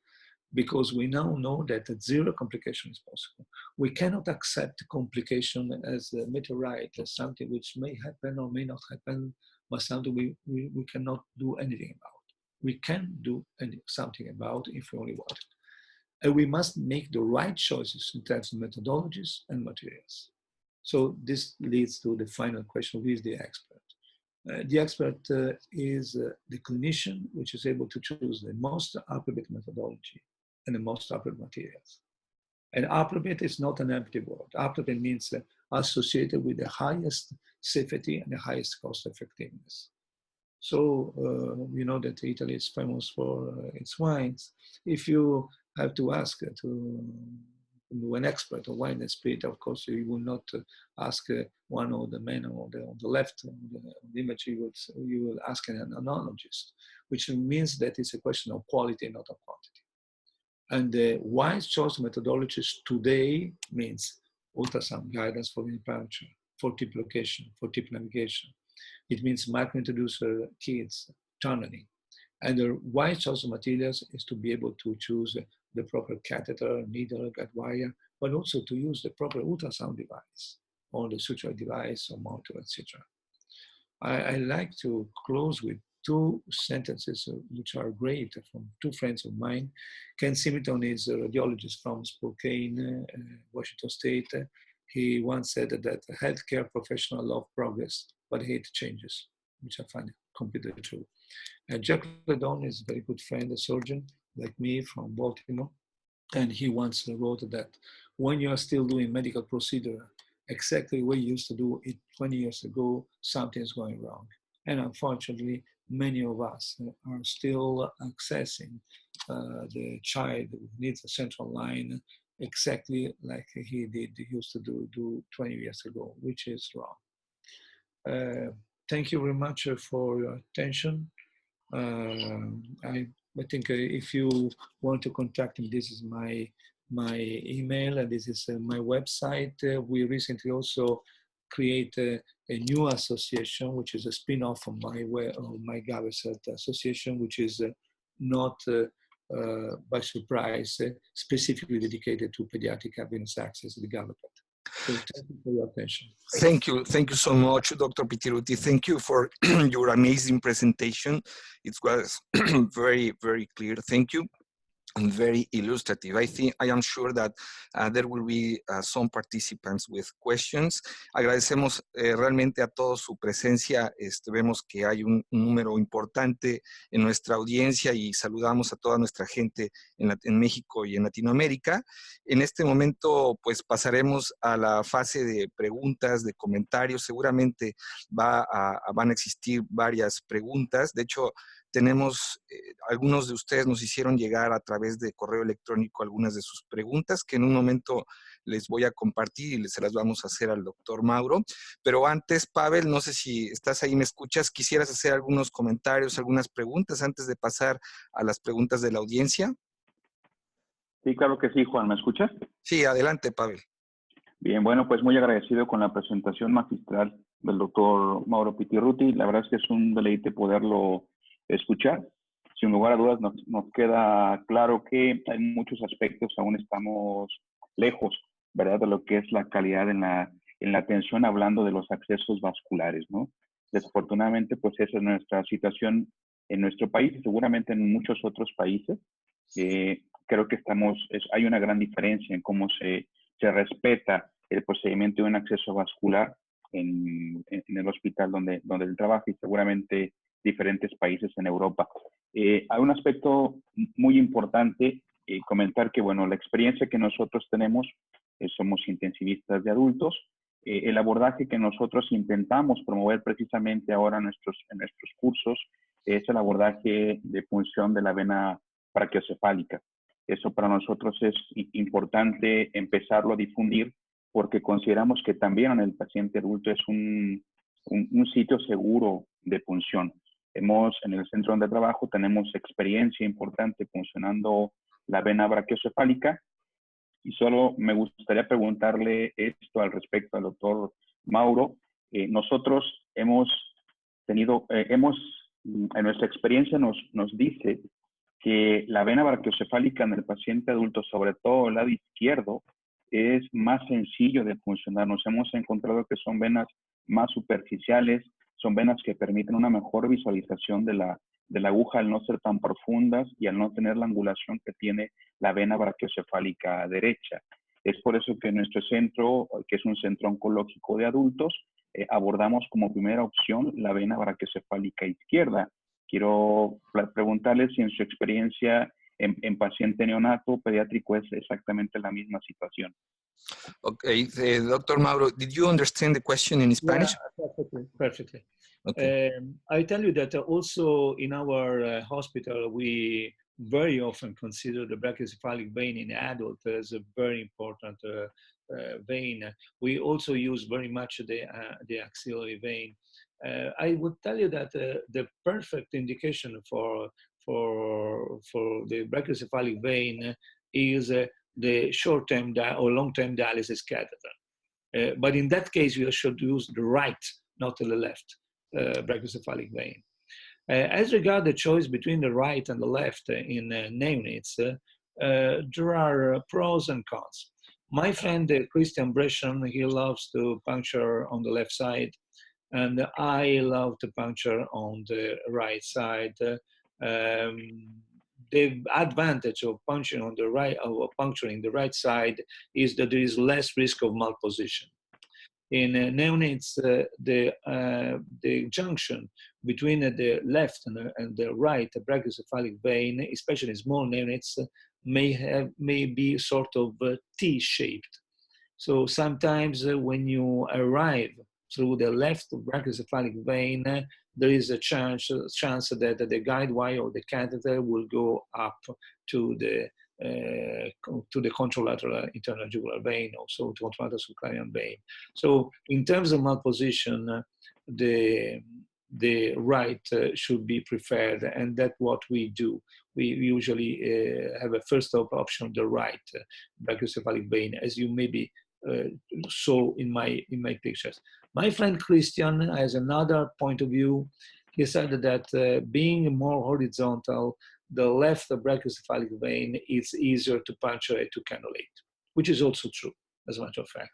because we now know that zero complication is possible. We cannot accept complication as a meteorite, as something which may happen or may not happen, but something we cannot do anything about. We can do something about if we only want it. And we must make the right choices in terms of methodologies and materials. So this leads to the final question: who is the expert? The expert is the clinician, which is able to choose the most appropriate methodology and the most appropriate materials. And appropriate is not an empty word. Appropriate means associated with the highest safety and the highest cost effectiveness. So you know that Italy is famous for its wines. If you have to ask to an expert on wine and spirit, of course, you will not ask one of the men on the left on the image. You will ask an enologist, which means that it's a question of quality, not of quantity. And the wise choice methodologies today means ultrasound guidance for puncture, for tip location, for tip navigation. It means microintroducer kits, tunneling. And the wise choice of materials is to be able to choose the proper catheter, needle, guide wire, but also to use the proper ultrasound device, or the suture device, or motor, etc. I like to close with 2 sentences which are great from 2 friends of mine. Ken Simiton is a radiologist from Spokane, Washington State. He once said that healthcare professionals love progress, but hate changes, which I find completely true. Jack Ledon is a very good friend, a surgeon like me from Baltimore. And he once wrote that when you are still doing medical procedure, exactly what you used to do it 20 years ago, something is going wrong. And unfortunately, many of us are still accessing the child who needs a central line exactly like he used to do 20 years ago, which is wrong. Thank you very much for your attention. I think if you want to contact me, this is my email, and this is my website. We recently also create a new association, which is a spin-off of my Gaveset association, which is not by surprise, specifically dedicated to pediatric venous access, the Gaveset. So thank you for your attention. Thank you so much, Dr. Pittiruti. Thank you for your amazing presentation. It was very, very clear. Thank you. and very illustrative. I am sure that there will be some participants with questions. Agradecemos realmente a todos su presencia. Vemos que hay un número importante en nuestra audiencia y saludamos a toda nuestra gente en México y en Latinoamérica. En este momento, pues pasaremos a la fase de preguntas, de comentarios. Seguramente van a existir varias preguntas. De hecho, tenemos, algunos de ustedes nos hicieron llegar a través de correo electrónico algunas de sus preguntas que en un momento les voy a compartir y se las vamos a hacer al doctor Mauro. Pero antes, Pavel, no sé si estás ahí, me escuchas, ¿quisieras hacer algunos comentarios, algunas preguntas antes de pasar a las preguntas de la audiencia? Sí, claro que sí, Juan, ¿me escuchas? Sí, adelante, Pavel. Bien, bueno, pues muy agradecido con la presentación magistral del doctor Mauro Pittiruti. La verdad es que es un deleite poderlo escuchar. Sin lugar a dudas nos queda claro que hay muchos aspectos, aún estamos lejos, ¿verdad?, de lo que es la calidad en la atención, hablando de los accesos vasculares, ¿no? Desafortunadamente, pues esa es nuestra situación en nuestro país y seguramente en muchos otros países. Creo que hay una gran diferencia en cómo se respeta el procedimiento de un acceso vascular en el hospital donde él trabaja y seguramente diferentes países en Europa. Hay un aspecto muy importante, comentar que, bueno, la experiencia que nosotros tenemos, somos intensivistas de adultos, el abordaje que nosotros intentamos promover precisamente ahora en nuestros cursos es el abordaje de punción de la vena brachiocefálica. Eso para nosotros es importante empezarlo a difundir porque consideramos que también en el paciente adulto es un sitio seguro de punción. En el centro donde trabajo tenemos experiencia importante puncionando la vena brachiocefálica y solo me gustaría preguntarle esto al respecto al doctor Mauro. Nosotros en nuestra experiencia nos dice que la vena brachiocefálica en el paciente adulto, sobre todo el lado izquierdo, es más sencillo de funcionar. Nos hemos encontrado que son venas más superficiales, son venas que permiten una mejor visualización de la aguja al no ser tan profundas y al no tener la angulación que tiene la vena brachiocefálica derecha. Es por eso que en nuestro centro, que es un centro oncológico de adultos, abordamos como primera opción la vena brachiocefálica izquierda. Quiero preguntarle si en su experiencia en paciente neonato pediátrico es exactamente la misma situación. Okay, Dr. Mauro, did you understand the question in Spanish? Yeah, perfectly. Okay. I tell you that also in our hospital, we very often consider the brachiocephalic vein in adult as a very important vein. We also use very much the axillary vein. I would tell you that the perfect indication for the brachiocephalic vein is the short-term or long-term dialysis catheter. But in that case, you should use the right, not the left brachiocephalic vein. As regards the choice between the right and the left in neonates, there are pros and cons. My friend Christian Breschen, he loves to puncture on the left side, and I love to puncture on the right side. The advantage of puncturing on the right, or puncturing the right side, is that there is less risk of malposition. In neonates, the junction between the left and the right brachiocephalic vein, especially in small neonates, may be sort of T-shaped. So sometimes when you arrive through the left brachiocephalic vein, there is a chance that the guide wire or the catheter will go up to the contralateral internal jugular vein, also to contralateral subclavian vein. So in terms of malposition, the right should be preferred, and that's what we do. We usually have a first option, the right brachiocephalic vein, as you maybe saw in my pictures. My friend Christian has another point of view. He said that being more horizontal, the left brachiocephalic vein is easier to puncture to cannulate, which is also true, as a matter of fact.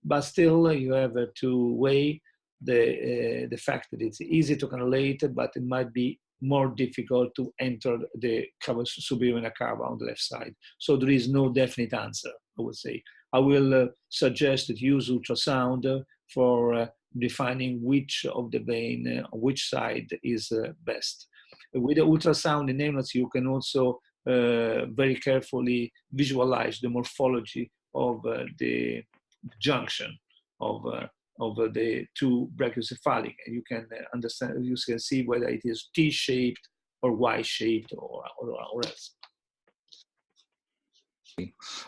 But still, you have to weigh the fact that it's easy to cannulate, but it might be more difficult to enter the superior vena cava on the left side. So there is no definite answer, I would say. I will suggest that you use ultrasound for defining which of the vein, which side is best. With the ultrasound in neonates, you can also very carefully visualize the morphology of the junction of the two brachiocephalic, and you can understand, you can see whether it is T-shaped or Y-shaped or else.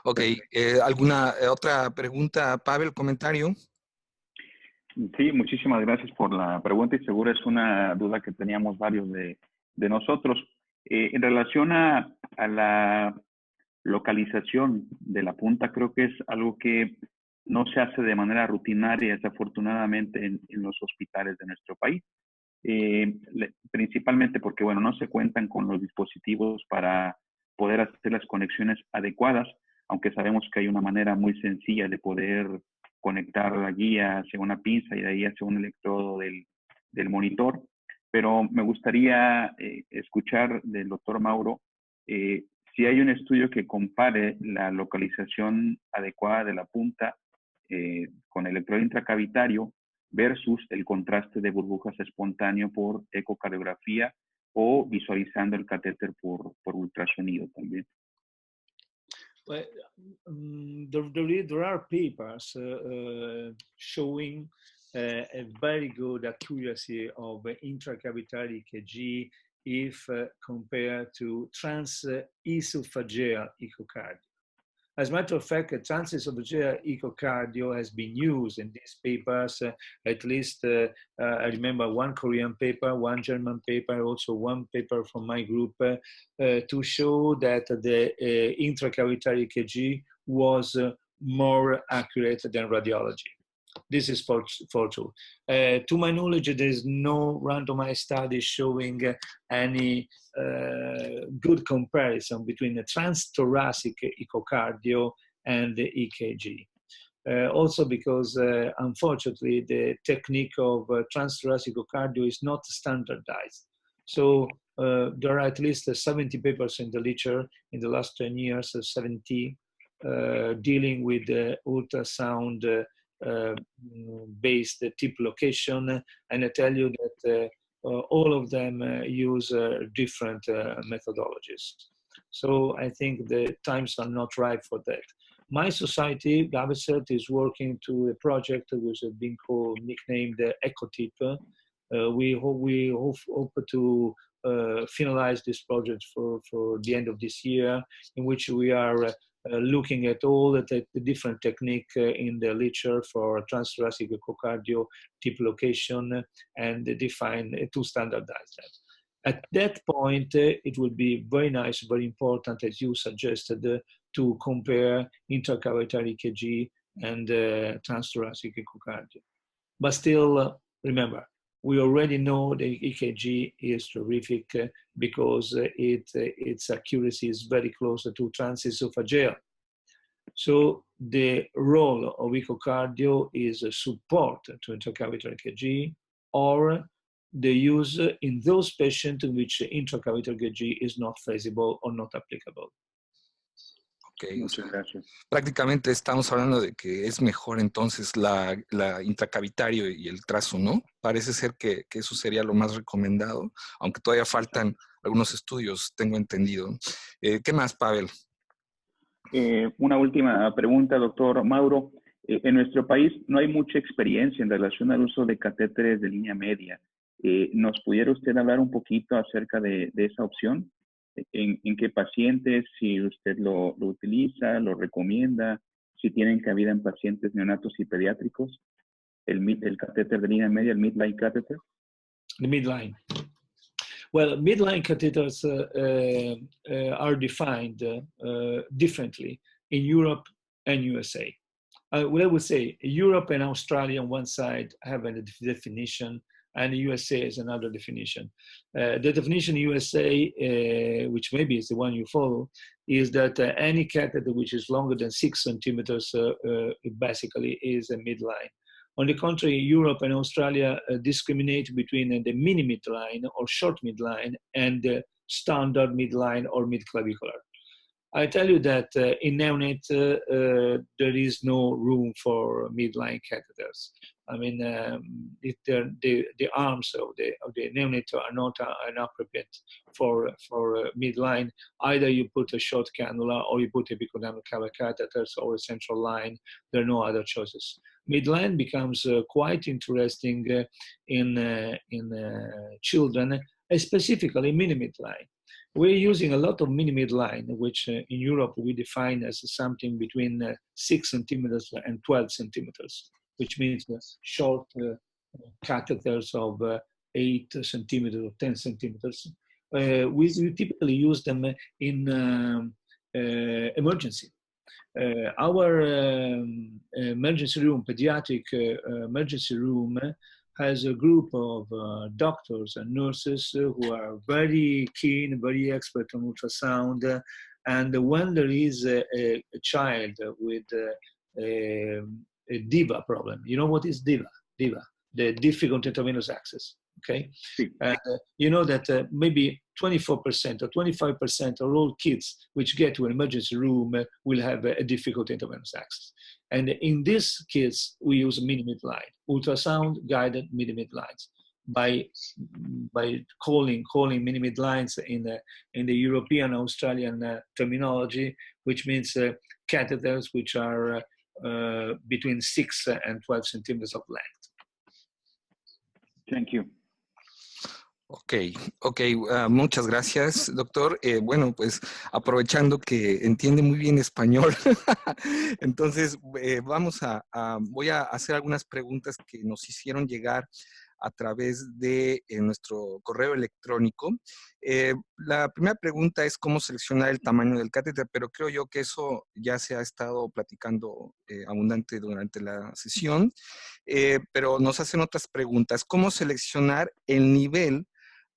Ok, ¿alguna otra pregunta, Pavel, comentario? Sí, muchísimas gracias por la pregunta y seguro es una duda que teníamos varios de nosotros. En relación a la localización de la punta, creo que es algo que no se hace de manera rutinaria, desafortunadamente, en los hospitales de nuestro país. Principalmente porque, bueno, no se cuentan con los dispositivos para poder hacer las conexiones adecuadas, aunque sabemos que hay una manera muy sencilla de poder conectar la guía hacia una pinza y de ahí hacia un electrodo del monitor. Pero me gustaría escuchar del doctor Mauro si hay un estudio que compare la localización adecuada de la punta con el electrodo intracavitario versus el contraste de burbujas espontáneo por ecocardiografía o visualizando el catéter por ultrasonido también. Well, there are papers showing a very good accuracy of intracavitary EKG if compared to transesophageal echocardio. As a matter of fact, transesophageal echocardio has been used in these papers, at least I remember one Korean paper, one German paper, also one paper from my group, to show that the intracavitary EKG was more accurate than radiology. This is for true. To my knowledge, there is no randomized study showing any good comparison between the transthoracic echocardio and the EKG. Also because, unfortunately, the technique of transthoracic echocardio is not standardized. So there are at least 70 papers in the literature in the last 10 years, 70, dealing with ultrasound based tip location, and I tell you that all of them use different methodologies. So I think the times are not right for that. My society, Gaviset, is working to a project which has been nicknamed Ecotip. We hope to finalize this project for the end of this year, in which we are looking at all the different techniques in the literature for transthoracic echocardio tip location and define to standardize that. At that point, it will be very nice, very important, as you suggested, to compare intracavitary EKG and transthoracic echocardio. But still, remember, we already know the EKG is terrific because its accuracy is very close to transesophageal. So the role of echocardio is a support to intracavitary EKG, or the use in those patients in which intracavitary EKG is not feasible or not applicable. Okay, muchas gracias. Prácticamente estamos hablando de que es mejor entonces la intracavitario y el trazo, ¿no? Parece ser que eso sería lo más recomendado, aunque todavía faltan algunos estudios, tengo entendido. ¿Qué más, Pavel? Una última pregunta, doctor Mauro. En nuestro país no hay mucha experiencia en relación al uso de catéteres de línea media. ¿Nos pudiera usted hablar un poquito acerca de esa opción? ¿En qué pacientes? Si usted lo utiliza, lo recomienda, si tienen cabida en pacientes neonatos y pediátricos, el catéter de línea media, el midline catheter. The midline. Well, midline catheters are defined differently in Europe and USA. What I would say, Europe and Australia on one side have a definition, and the USA is another definition. The definition in USA, which maybe is the one you follow, is that any catheter which is longer than 6 centimeters basically is a midline. On the contrary, Europe and Australia discriminate between the mini midline or short midline and the standard midline or mid-clavicular. I tell you that in neonate, there is no room for midline catheters. I mean, the arms of the neonate are not inappropriate for midline. Either you put a short cannula or you put epicondyle catheters or a central line. There are no other choices. Midline becomes quite interesting in children, specifically mini midline. We're using a lot of mini midline, which in Europe we define as something between 6 centimeters and 12 centimeters, which means short catheters of 8 centimeters or 10 centimeters. We typically use them in emergency. Our emergency room, pediatric emergency room, has a group of doctors and nurses who are very keen, very expert on ultrasound. And when there is a child with a DIVA problem, you know what is DIVA? DIVA, the difficult intravenous access. Okay, and you know that maybe 24% or 25% of all kids which get to an emergency room will have a difficult intravenous access. And in these kids, we use mini midline, ultrasound guided mini midlines. By calling mini midlines in the European Australian terminology, which means catheters which are between 6 and 12 centimeters of length. Thank you. Muchas gracias, doctor. Bueno, pues aprovechando que entiende muy bien español, entonces voy a hacer algunas preguntas que nos hicieron llegar a través de nuestro correo electrónico. La primera pregunta es cómo seleccionar el tamaño del catéter, pero creo yo que eso ya se ha estado platicando abundante durante la sesión, pero nos hacen otras preguntas. ¿Cómo seleccionar el nivel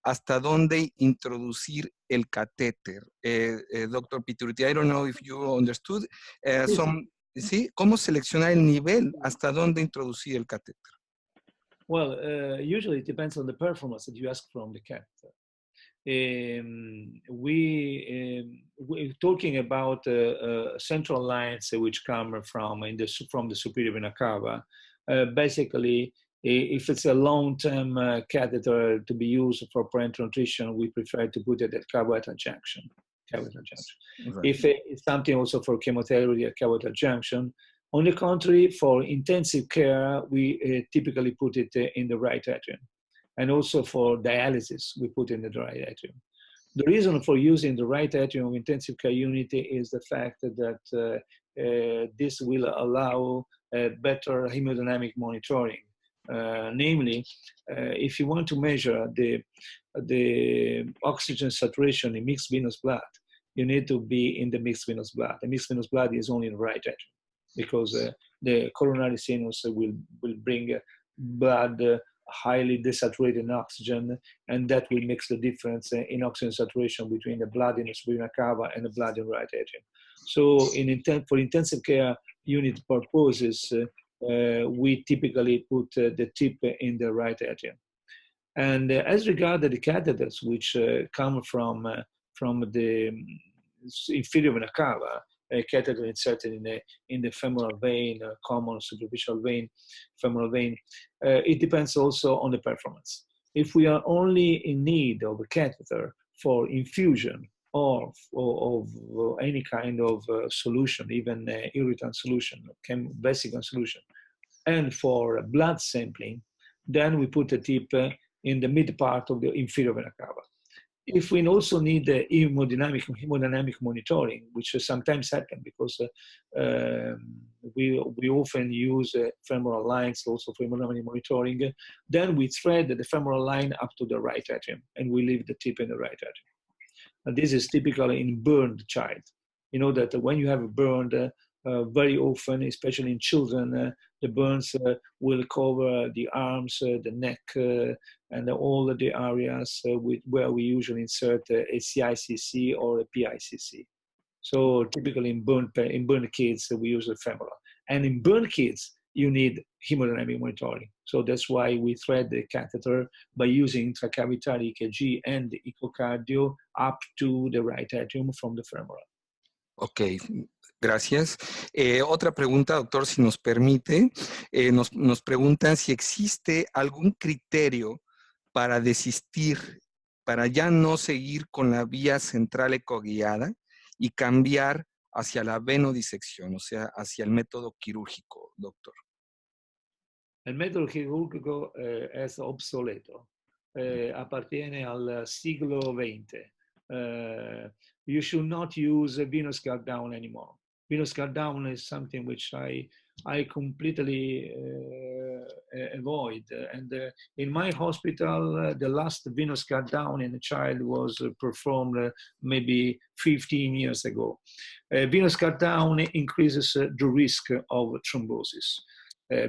hasta dónde introducir el catéter? Dr. Pittiruti, I don't know if you understood. ¿Sí? ¿Cómo seleccionar el nivel hasta dónde introducir el catéter? Well, usually it depends on the performance that you ask from the catheter. We're talking about central lines which come from the superior vena cava. Basically, if it's a long-term catheter to be used for parenteral nutrition, we prefer to put it at catheter junction. Right. If it's something also for chemotherapy at catheter junction. On the contrary, for intensive care, we typically put it in the right atrium. And also for dialysis, we put it in the right atrium. The reason for using the right atrium of intensive care unit is the fact that this will allow better hemodynamic monitoring. Namely, if you want to measure the oxygen saturation in mixed venous blood, you need to be in the mixed venous blood. The mixed venous blood is only in the right atrium, because the coronary sinus will bring blood highly desaturated in oxygen, and that will make the difference in oxygen saturation between the blood in the superior vena cava and the blood in the right atrium. So for intensive care unit purposes, we typically put the tip in the right atrium. And as regards the catheters which come from the inferior vena cava, a catheter inserted in the femoral vein, a common superficial vein, femoral vein, it depends also on the performance. If we are only in need of a catheter for infusion or of any kind of solution, even irritant solution, vesicant solution, and for blood sampling, then we put a tip in the mid part of the inferior vena cava. If we also need hemodynamic monitoring, which sometimes happen because we often use femoral lines also for hemodynamic monitoring, then we thread the femoral line up to the right atrium and we leave the tip in the right atrium. And this is typical in burned child. You know that when you have a burned, very often, especially in children, the burns will cover the arms, the neck, and all the areas where we usually insert a CICC or a PICC. So typically in burned kids, we use the femoral. And in burned kids, you need hemodynamic monitoring. So that's why we thread the catheter by using intracavitary EKG and echocardio up to the right atrium from the femoral. Ok, gracias. Otra pregunta, doctor, si nos permite. Nos preguntan si existe algún criterio para desistir, para ya no seguir con la vía central ecoguiada y cambiar hacia la venodisección, o sea, hacia el método quirúrgico, doctor. El método quirúrgico es obsoleto, appartiene al siglo XX. You should not use a venous cut down anymore. Venous cut down is something which I completely avoid. And in my hospital, the last venous cut down in a child was performed maybe 15 years ago. Venous cut down increases the risk of thrombosis.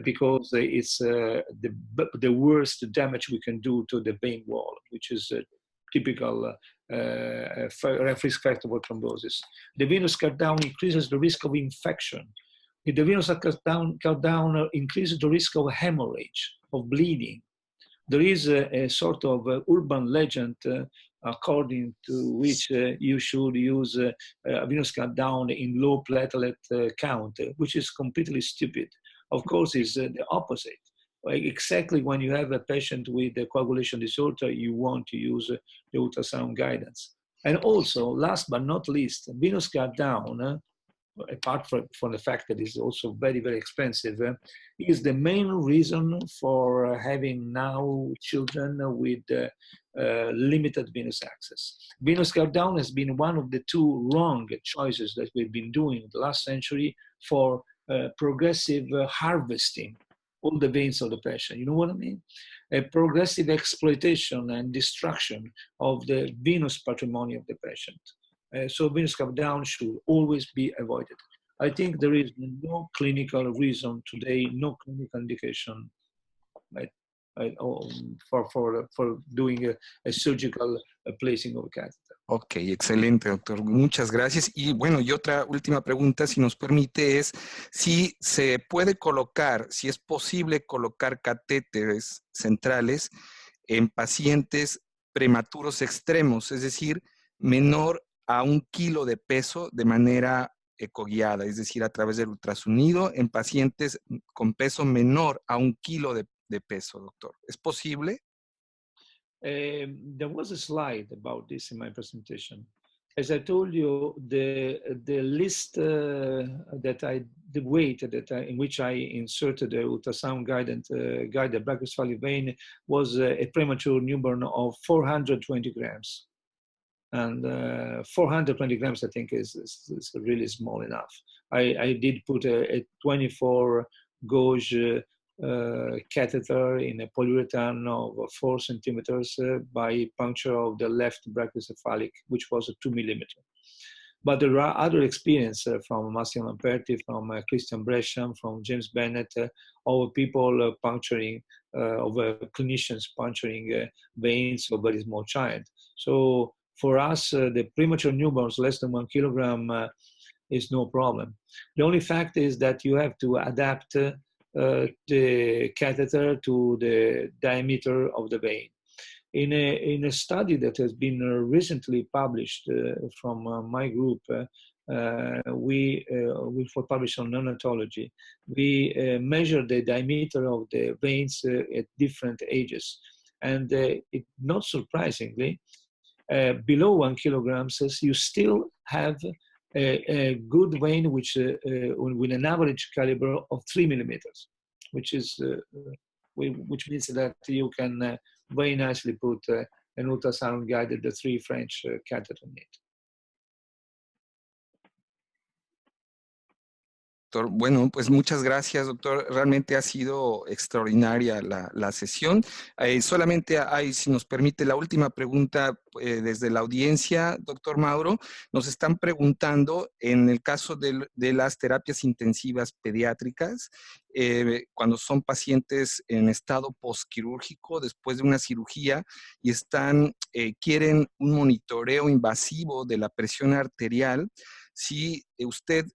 Because it's the worst damage we can do to the vein wall, which is a typical risk factor for thrombosis. The venous cut down increases the risk of infection. The venous cut down increases the risk of hemorrhage, of bleeding. There is a sort of urban legend according to which you should use a venous cut down in low platelet count, which is completely stupid. Of course, it's the opposite. Exactly when you have a patient with a coagulation disorder, you want to use the ultrasound guidance. And also, last but not least, venous cut down, apart from the fact that it's also very, very expensive, is the main reason for having now children with limited venous access. Venous cut down has been one of the two wrong choices that we've been doing in the last century for progressive harvesting all the veins of the patient. You know what I mean? A progressive exploitation and destruction of the venous patrimony of the patient. So venous cut down should always be avoided. I think there is no clinical reason today, no clinical indication for doing a surgical placing of a catheter. Ok, excelente, doctor. Muchas gracias. Y bueno, y otra última pregunta, si nos permite, es si se puede colocar, si es posible colocar catéteres centrales en pacientes prematuros extremos, es decir, menor a 1 kilo de peso de manera ecoguiada, es decir, a través del ultrasonido en pacientes con peso menor a 1 kilo de peso, doctor. ¿Es posible? There was a slide about this in my presentation. As I told you, the list the weight in which I inserted the ultrasound guided brachiocephalic vein was a premature newborn of 420 grams. And 420 grams, I think, is really small enough. I did put a 24 gauge catheter in a polyurethane of 4 centimeters by puncture of the left brachiocephalic, which was a 2 millimeter. But there are other experience from Massimo Lamperti, from Christian Bresham, from James Bennett, of people puncturing, of clinicians puncturing veins of very small child. So for us, the premature newborns less than 1 kilogram is no problem. The only fact is that you have to adapt the catheter to the diameter of the vein. In a study that has been recently published from my group, we were published on neonatology, we measured the diameter of the veins at different ages. And not surprisingly, below 1 kilogram, you still have a good vein which with an average caliber of 3 millimeters, which means that you can very nicely put an ultrasound guided 3 French catheter in it. Doctor, bueno, pues muchas gracias, doctor. Realmente ha sido extraordinaria la sesión. Solamente hay, si nos permite, la última pregunta desde la audiencia, doctor Mauro. Nos están preguntando, en el caso de las terapias intensivas pediátricas, cuando son pacientes en estado postquirúrgico, después de una cirugía, y quieren un monitoreo invasivo de la presión arterial, si usted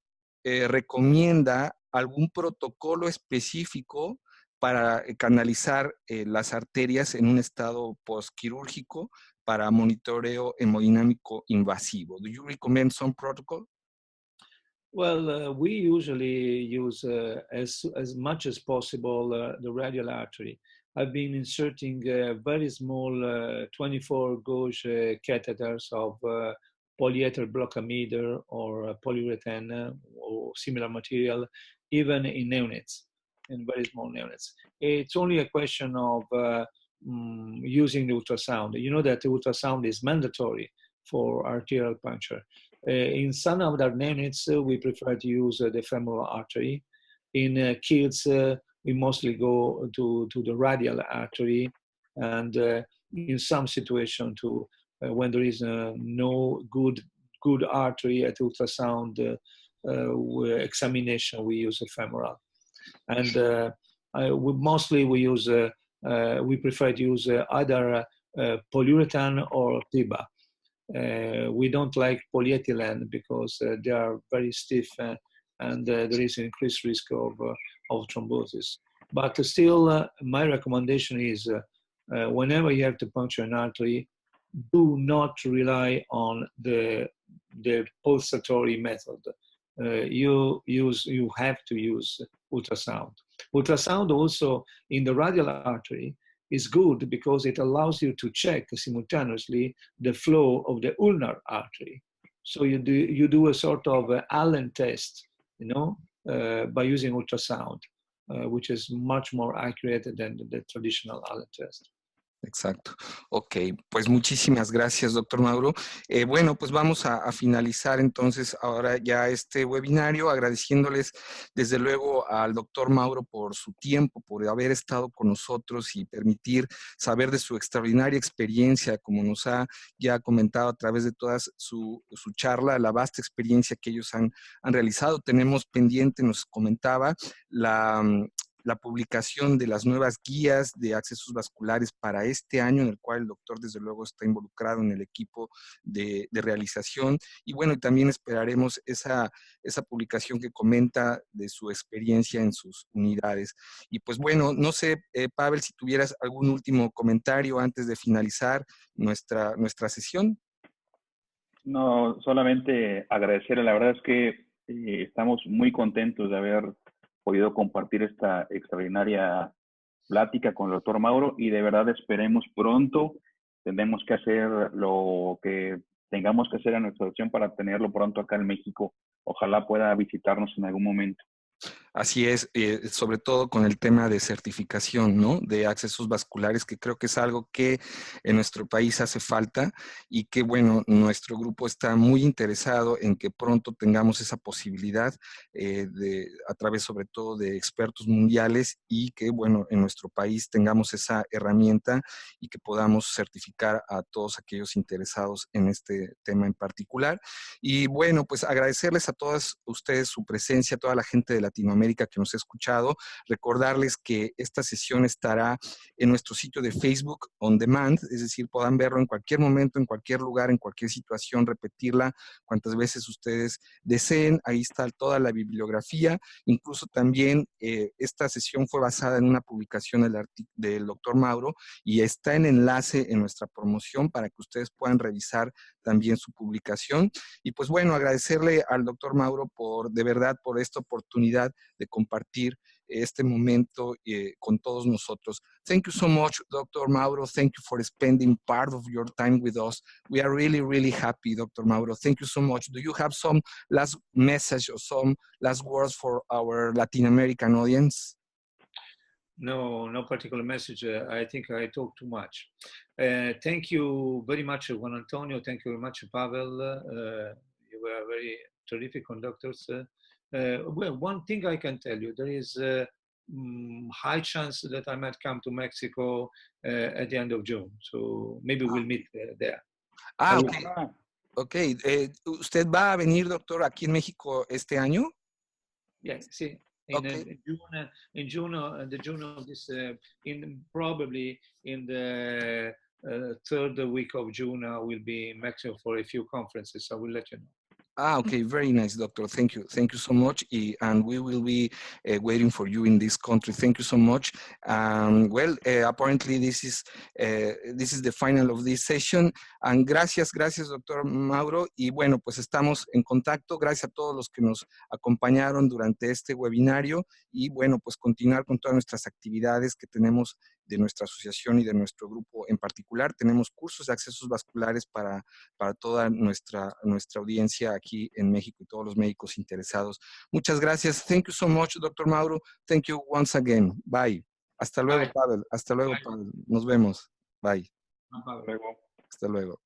recomienda algún protocolo específico para canalizar las arterias en un estado postquirúrgico para monitoreo hemodinámico invasivo. Do you recommend some protocol? Well, we usually use as much as possible the radial artery. I've been inserting very small 24 gauge catheters of polyether block-amider or polyurethane or similar material, even in neonates, in very small neonates. It's only a question of using the ultrasound. You know that the ultrasound is mandatory for arterial puncture. In some other neonates, we prefer to use the femoral artery. In kids, we mostly go to the radial artery, and in some situation, when there is no good artery at ultrasound examination, we use a femoral. And we prefer to use either polyurethane or PIBA. We don't like polyethylene because they are very stiff and there is an increased risk of thrombosis. But still, my recommendation is whenever you have to puncture an artery, do not rely on the pulsatory method. You have to use ultrasound. Ultrasound also in the radial artery is good because it allows you to check simultaneously the flow of the ulnar artery. So you do a sort of Allen test, by using ultrasound, which is much more accurate than the traditional Allen test. Exacto. Ok, pues muchísimas gracias, doctor Mauro. Bueno, pues vamos a finalizar entonces ahora ya este webinario, agradeciéndoles desde luego al doctor Mauro por su tiempo, por haber estado con nosotros y permitir saber de su extraordinaria experiencia, como nos ha ya comentado a través de toda su charla, la vasta experiencia que ellos han realizado. Tenemos pendiente, nos comentaba, la publicación de las nuevas guías de accesos vasculares para este año, en el cual el doctor desde luego está involucrado en el equipo de realización. Y bueno, también esperaremos esa publicación que comenta de su experiencia en sus unidades. Y pues bueno, no sé, Pavel, si tuvieras algún último comentario antes de finalizar nuestra sesión. No, solamente agradecerle. La verdad es que estamos muy contentos de haber podido compartir esta extraordinaria plática con el doctor Mauro y de verdad esperemos pronto. Tenemos que hacer lo que tengamos que hacer a nuestra opción para tenerlo pronto acá en México. Ojalá pueda visitarnos en algún momento. Así es, sobre todo con el tema de certificación, ¿no? De accesos vasculares, que creo que es algo que en nuestro país hace falta y que, bueno, nuestro grupo está muy interesado en que pronto tengamos esa posibilidad a través sobre todo de expertos mundiales y que, bueno, en nuestro país tengamos esa herramienta y que podamos certificar a todos aquellos interesados en este tema en particular. Y, bueno, pues agradecerles a todas ustedes su presencia, a toda la gente de Latinoamérica que nos ha escuchado, recordarles que esta sesión estará en nuestro sitio de Facebook On Demand, es decir, puedan verlo en cualquier momento, en cualquier lugar, en cualquier situación, repetirla cuantas veces ustedes deseen. Ahí está toda la bibliografía, incluso también esta sesión fue basada en una publicación del doctor Mauro y está en enlace en nuestra promoción para que ustedes puedan revisar también su publicación. Y pues bueno, agradecerle al doctor Mauro de verdad por esta oportunidad de compartir este momento con todos nosotros. Thank you so much, Dr. Mauro. Thank you for spending part of your time with us. We are really, really happy, Dr. Mauro. Thank you so much. Do you have some last message or some last words for our Latin American audience? No particular message. I think I talked too much. Thank you very much, Juan Antonio. Thank you very much, Pavel. You were very terrific conductors. Well, one thing I can tell you, there is a high chance that I might come to Mexico at the end of June. So maybe we'll meet there. Ok. ¿Usted va a venir, doctor, aquí en México este año? Yes, sí. Okay. In June of this, probably in the third week of June, I will be in Mexico for a few conferences. I will let you know. Okay, very nice, doctor. Thank you so much. And we will be waiting for you in this country. Thank you so much. Well, apparently this is the final of this session. And gracias, doctor Mauro. Y bueno, pues estamos en contacto. Gracias a todos los que nos acompañaron durante este webinario. Y bueno, pues continuar con todas nuestras actividades que tenemos de nuestra asociación y de nuestro grupo en particular. Tenemos cursos de accesos vasculares para toda nuestra audiencia aquí en México y todos los médicos interesados. Muchas gracias. Thank you so much, Dr. Mauro. Thank you once again. Bye. Hasta luego, Pavel. Hasta luego, Pavel. Nos vemos. Bye. Hasta luego. Hasta luego.